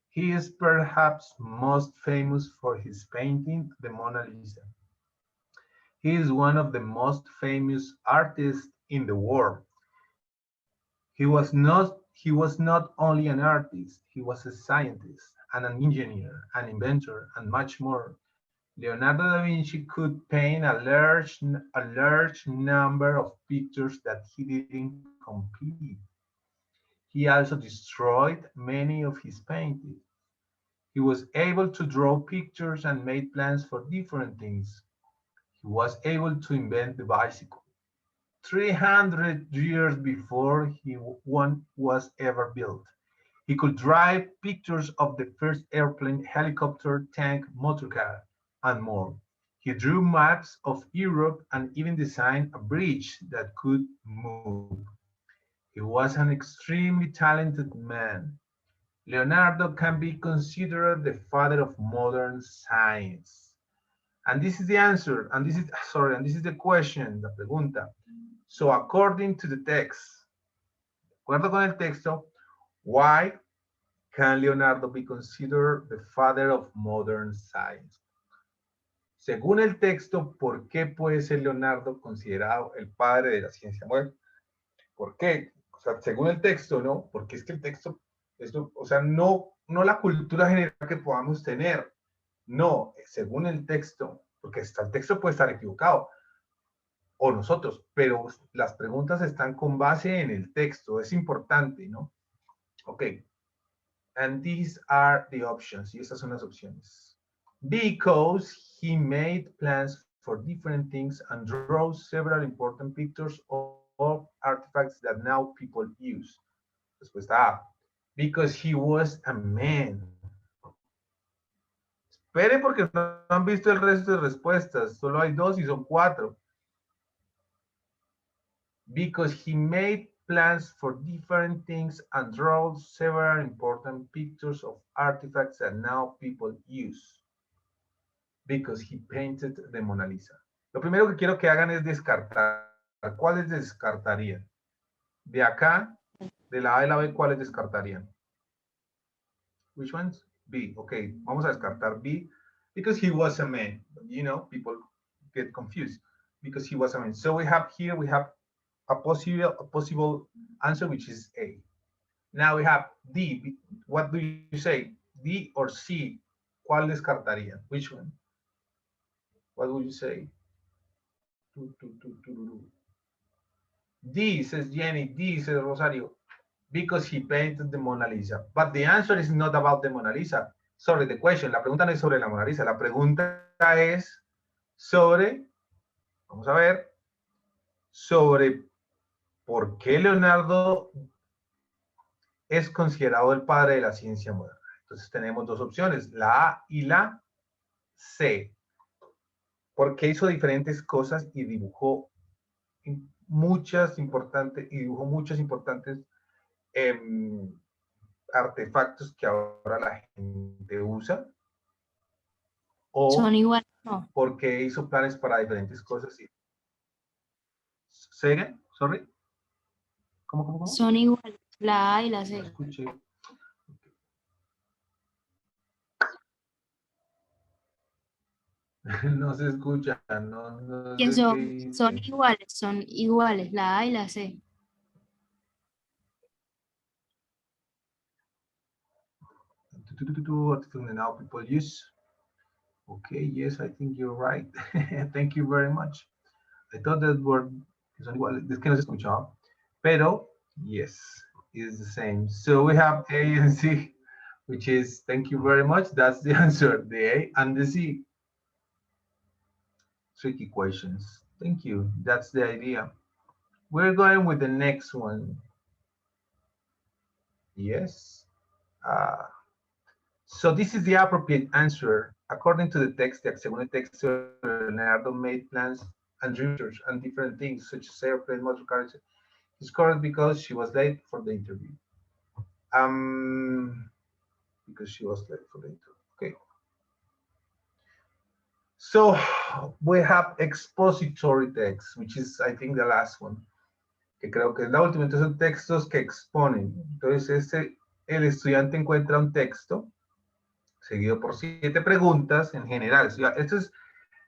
[SPEAKER 3] He is perhaps most famous for his painting, the Mona Lisa. He is one of the most famous artists in the world. He was not only an artist, he was a scientist and an engineer, an inventor, and much more. Leonardo da Vinci could paint a large number of pictures that he didn't complete. He also destroyed many of his paintings. He was able to draw pictures and made plans for different things. He was able to invent the bicycle 300 years before one was ever built. He could drive pictures of the first airplane, helicopter, tank, motorcar, and more. He drew maps of Europe and even designed a bridge that could move. He was an extremely talented man. Leonardo can be considered the father of modern science. And this is the answer, and this is the question, la pregunta. So according to the text, de acuerdo con el texto, why can Leonardo be considered the father of modern science? Según el texto, ¿por qué puede ser Leonardo considerado el padre de la ciencia moderna? ¿Por qué? O sea, según el texto, ¿no? Porque es que el texto, o sea, no la cultura general que podamos tener. No, según el texto, porque el texto puede estar equivocado, o nosotros, pero las preguntas están con base en el texto, es importante, ¿no? Ok. And these are the options, y estas son las opciones. Because he made plans for different things and drew several important pictures of artifacts that now people use. Respuesta A. Because he was a man. Espere porque no han visto el resto de respuestas. Solo hay 2 y son 4. Because he made plans for different things and drew several important pictures of artifacts that now people use. Because he painted the Mona Lisa. Lo primero que quiero que hagan es descartar. ¿Cuáles descartarían? De acá, de la A y la B, ¿cuáles descartarían? Which ones? B. Okay, vamos a descartar B. Because he was a man. You know, people get confused. Because he was a man. So we have here, we have a possible answer, which is A. Now we have D. What do you say? D or C? ¿Cuál descartarían? Which one? What would you say? D, says Jenny. D, says Rosario. Because he painted the Mona Lisa. But the answer is not about the Mona Lisa. Sorry, the question. La pregunta no es sobre la Mona Lisa. La pregunta es sobre, vamos a ver, sobre por qué Leonardo es considerado el padre de la ciencia moderna? Entonces tenemos dos opciones, la A y la C. Porque hizo diferentes cosas y dibujó muchos importantes artefactos que ahora la gente usa. O
[SPEAKER 5] Son iguales, no.
[SPEAKER 3] porque hizo planes para diferentes cosas. ¿Sigue? Sorry. ¿Cómo?
[SPEAKER 5] Son iguales, la A y la C.
[SPEAKER 3] Escuché. No se escucha, no
[SPEAKER 5] Que
[SPEAKER 3] sé qué
[SPEAKER 5] son
[SPEAKER 3] dice.
[SPEAKER 5] iguales, la A y la C.
[SPEAKER 3] Now people use. Okay, yes, I think you're right. Thank you very much. I thought that word son iguales. Es que no se escuchaba. Pero, yes, it's the same. So we have A and C, which is, thank you very much. That's the answer, the A and the C. Tricky questions. Thank you. That's the idea. We're going with the next one. Yes. So this is the appropriate answer. According to the text, según el texto, Leonardo made plans and research and different things, such as airplane, motor cars. He's correct because she was late for the interview. Because she was late for the interview. Okay. So we have expository text, which is, I think, the last one. Que creo que es la última. Entonces son textos que exponen. Entonces el estudiante encuentra un texto seguido por 7 preguntas en general. Esto es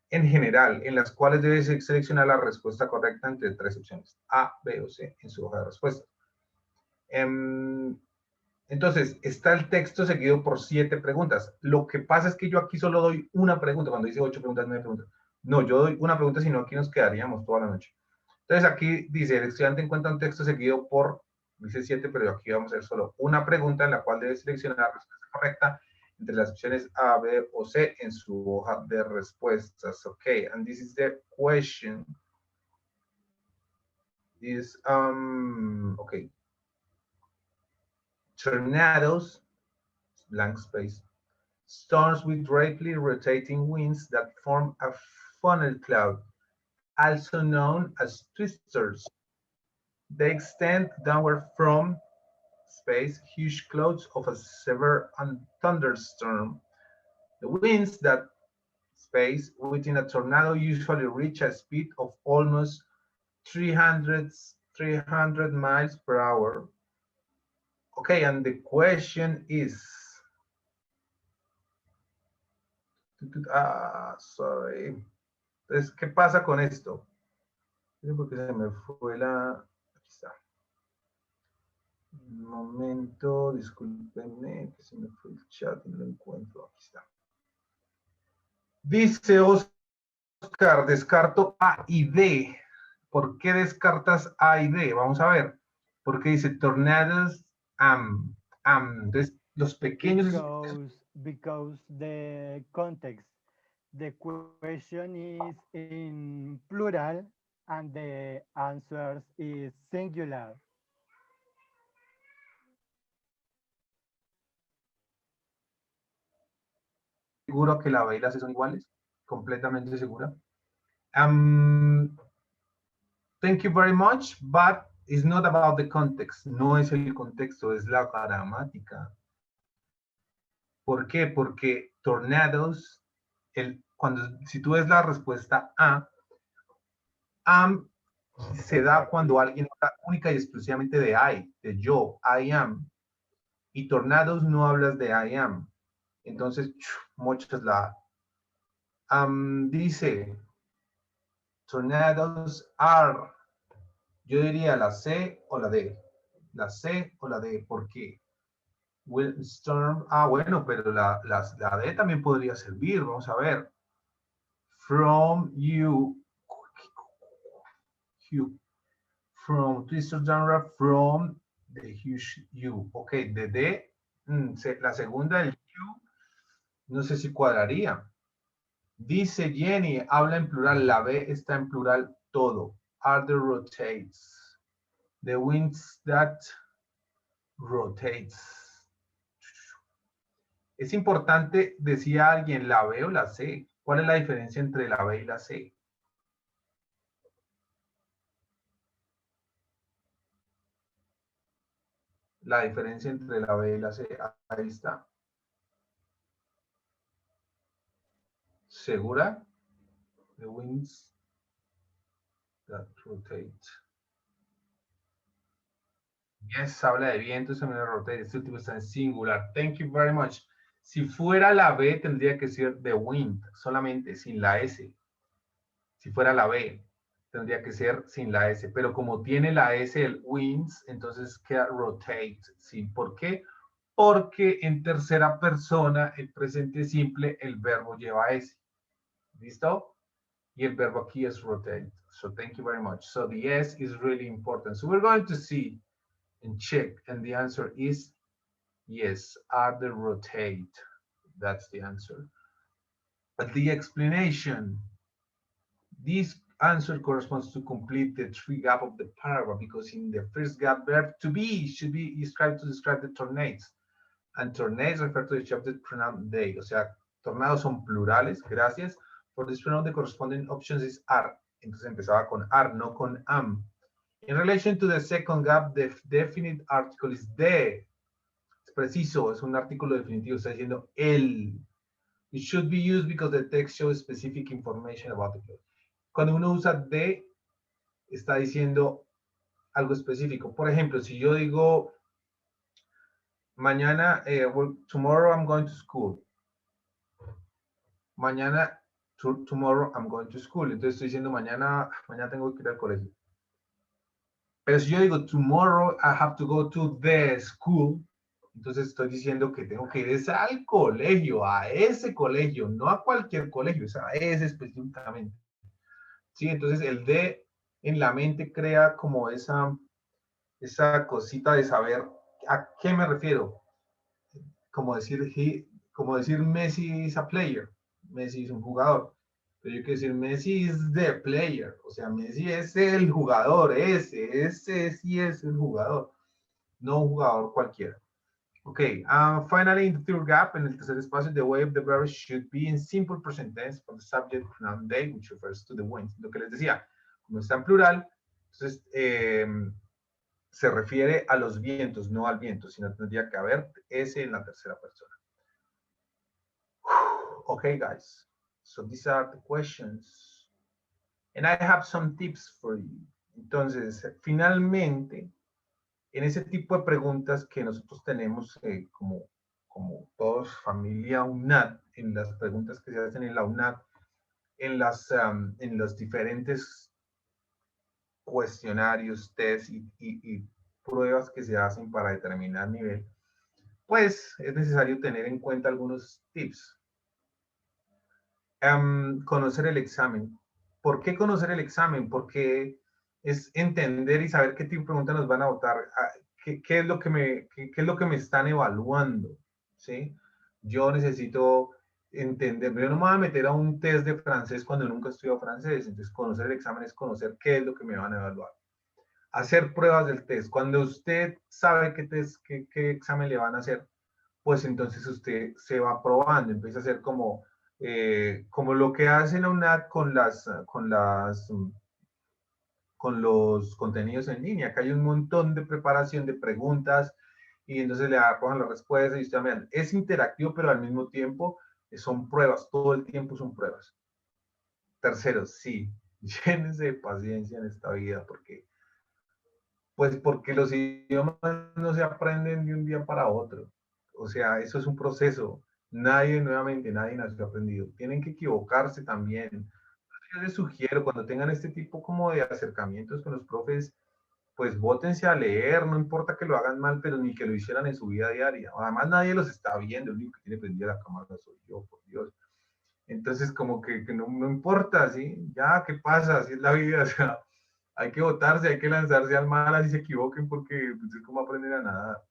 [SPEAKER 3] en general, en las cuales debe seleccionar la respuesta correcta entre 3 opciones, A, B o C, en su hoja de respuesta. Entonces, está el texto seguido por 7 preguntas. Lo que pasa es que yo aquí solo doy una pregunta, cuando dice 8 preguntas, 9 preguntas. No, yo doy una pregunta, sino aquí nos quedaríamos toda la noche. Entonces, aquí dice, el estudiante encuentra un texto seguido por, dice 7, pero aquí vamos a hacer solo una pregunta en la cual debe seleccionar la respuesta correcta entre las opciones A, B o C en su hoja de respuestas. Okay, and this is the question. Is, okay. Tornadoes, blank space, storms with rapidly rotating winds that form a funnel cloud, also known as twisters. They extend downward from space, huge clouds of a severe thunderstorm. The winds that space within a tornado usually reach a speed of almost 300 miles per hour. Okay, and the question is, sorry. Entonces, ¿qué pasa con esto? Porque se me fue la, aquí está. Un momento, discúlpenme, que se me fue el chat y no lo encuentro. Aquí está. Dice Oscar, descarto A y D. ¿Por qué descartas A y D? Vamos a ver. Porque dice tornadoes, entonces, los pequeños...
[SPEAKER 2] Because the context, the question is in plural and the answer is singular.
[SPEAKER 3] ¿Seguro que la B y la C son iguales? Completamente segura. Thank you very much, but it's not about the context. No es el contexto, es la gramática. ¿Por qué? Porque tornadoes, si tú ves la respuesta A, se da cuando alguien habla única y exclusivamente de I, de yo, I am. Y tornadoes no hablas de I am. Entonces, muchas la dice, tornadoes are, yo diría la C o la D. La C o la D, ¿por qué? Will storm, bueno, pero la D también podría servir, vamos a ver. From you, from twister genre, from the huge you. Ok, de D, la segunda, el you, no sé si cuadraría. Dice Jenny, habla en plural, la B está en plural todo. Are the rotates. The winds that rotates. Es importante, decía alguien, la B o la C. ¿Cuál es la diferencia entre la B y la C? La diferencia entre la B y la C. Ahí está. ¿Segura? The winds that rotate. Yes, habla de viento, se me rotate. Este último está en singular. Thank you very much. Si fuera la B, tendría que ser the wind, solamente, sin la S. Si fuera la B, tendría que ser sin la S. Pero como tiene la S, el winds, entonces queda rotate. ¿Sí? ¿Por qué? Porque en tercera persona, el presente simple, el verbo lleva S. ¿Listo? Y el verbo aquí es rotate. So thank you very much. So the S is really important. So we're going to see and check, and the answer is yes, are the rotate. That's the answer. But the explanation, this answer corresponds to complete the three gap of the paragraph, because in the first gap, verb to be should be described to describe the tornades. And tornades refer to the subject pronoun they. O sea, tornados son plurales, gracias. For this pronoun, the corresponding options is are. Entonces empezaba con are, no con am. In relation to the second gap, the definite article is the. Es preciso, es un artículo definitivo, está diciendo el. It should be used because the text shows specific information about the place. Cuando uno usa de, está diciendo algo específico. Por ejemplo, si yo digo mañana, tomorrow I'm going to school. Mañana, tomorrow I'm going to school. Entonces estoy diciendo mañana tengo que ir al colegio. Pero si yo digo tomorrow I have to go to the school, entonces estoy diciendo que tengo que ir al colegio, a ese colegio, no a cualquier colegio, es a ese específicamente. Sí, entonces el de en la mente crea como esa cosita de saber a qué me refiero. Como decir Messi is a player, Messi es un jugador. Pero yo quiero decir Messi is the player, o sea, Messi es el jugador, ese sí es el jugador, no un jugador cualquiera. Okay, finally in the third gap, en el tercer espacio, the way of the verb should be in simple present tense for the subject pronoun they, which refers to the wind. Lo que les decía, como está en plural, entonces se refiere a los vientos, no al viento, sino tendría que haber ese en la tercera persona. Okay, guys. So these are the questions. And I have some tips for you. Entonces, finalmente, en ese tipo de preguntas que nosotros tenemos como todos, familia UNAD, en las preguntas que se hacen en la UNAD, en los diferentes cuestionarios, test y pruebas que se hacen para determinar nivel, pues es necesario tener en cuenta algunos tips. Conocer el examen. ¿Por qué conocer el examen? Porque es entender y saber qué tipo de preguntas nos van a votar, qué es lo que me están evaluando, ¿sí? Yo necesito entender, yo no me voy a meter a un test de francés cuando nunca he estudiado francés, entonces conocer el examen es conocer qué es lo que me van a evaluar. Hacer pruebas del test. Cuando usted sabe qué examen le van a hacer, pues entonces usted se va probando, empieza a hacer como lo que hace la UNAD con los contenidos en línea, que hay un montón de preparación de preguntas y entonces le arrojan las respuestas y usted, vean, es interactivo, pero al mismo tiempo son pruebas, todo el tiempo son pruebas. Tercero, sí, llénense de paciencia en esta vida, porque los idiomas no se aprenden de un día para otro. O sea, eso es un proceso. Nadie nació aprendido. Tienen que equivocarse también. Yo les sugiero, cuando tengan este tipo como de acercamientos con los profes, pues bótense a leer, no importa que lo hagan mal, pero ni que lo hicieran en su vida diaria. Además, nadie los está viendo, el único que tiene prendida la cámara soy yo, por Dios. Entonces, como que no importa, ¿sí? Ya, ¿qué pasa? Así es la vida, o sea, hay que botarse, hay que lanzarse al mar, así se equivoquen, porque pues, es como aprender a nadar.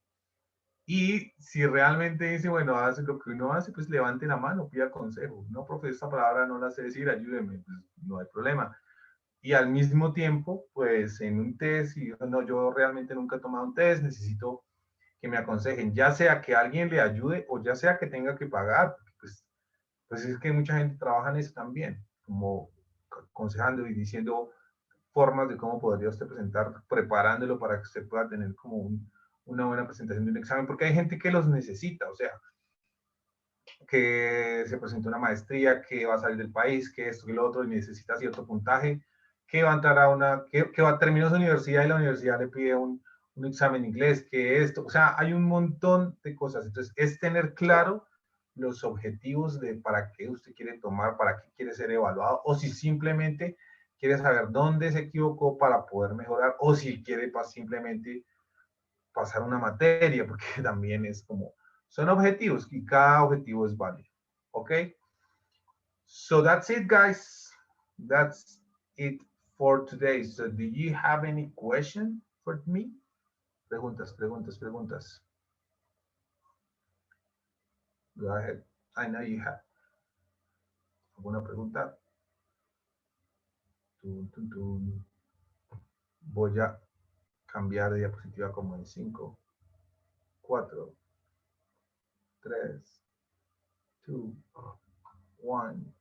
[SPEAKER 3] Y si realmente dice, bueno, hace lo que uno hace, pues levante la mano, pida consejo. No, profe, esta palabra no la sé decir, ayúdeme, pues no hay problema. Y al mismo tiempo, pues en un test, y no, yo realmente nunca he tomado un test, necesito que me aconsejen, ya sea que alguien le ayude o ya sea que tenga que pagar, pues es que mucha gente trabaja en eso también, como aconsejando y diciendo formas de cómo podría usted presentar, preparándolo para que usted pueda tener como una buena presentación de un examen, porque hay gente que los necesita, o sea, que se presentó una maestría, que va a salir del país, que esto, que lo otro, y necesita cierto puntaje, que va a entrar a que va a terminar su universidad y la universidad le pide un examen inglés, que esto, o sea, hay un montón de cosas. Entonces, es tener claro los objetivos de para qué usted quiere tomar, para qué quiere ser evaluado, o si simplemente quiere saber dónde se equivocó para poder mejorar, o si quiere simplemente pasar una materia, porque también es como, son objetivos y cada objetivo es válido. ¿Ok? So that's it, guys. That's it for today. So do you have any question for me? Preguntas. Go ahead. I know you have. ¿Alguna pregunta? Voy a cambiar de diapositiva como en 5, 4, 3, 2, 1.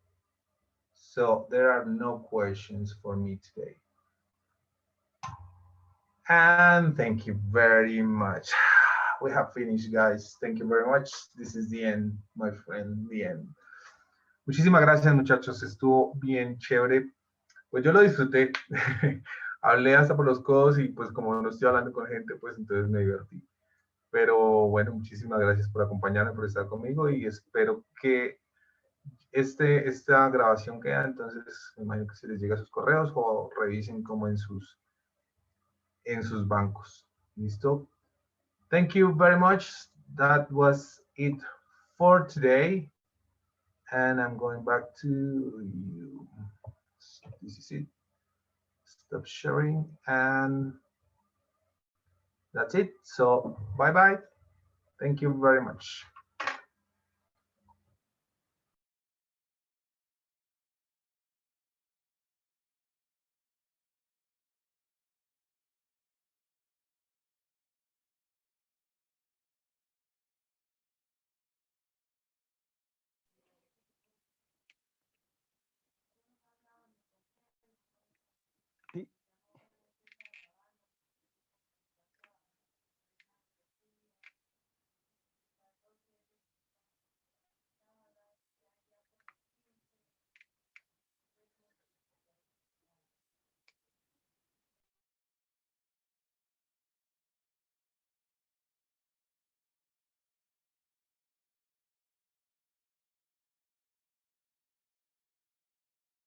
[SPEAKER 3] So there are no questions for me today. And thank you very much. We have finished, guys. Thank you very much. This is the end, my friend, the end. Muchísimas gracias, muchachos. Estuvo bien chévere. Pues yo lo disfruté. Hablé hasta por los codos y pues como no estoy hablando con gente, pues entonces me divertí. Pero bueno, muchísimas gracias por acompañarme, por estar conmigo y espero que esta grabación queda. Entonces me imagino que se les llega a sus correos o revisen como en sus bancos. ¿Listo? Thank you very much. That was it for today. And I'm going back to you. This is it. Stop sharing. And that's it. So bye-bye. Thank you very much.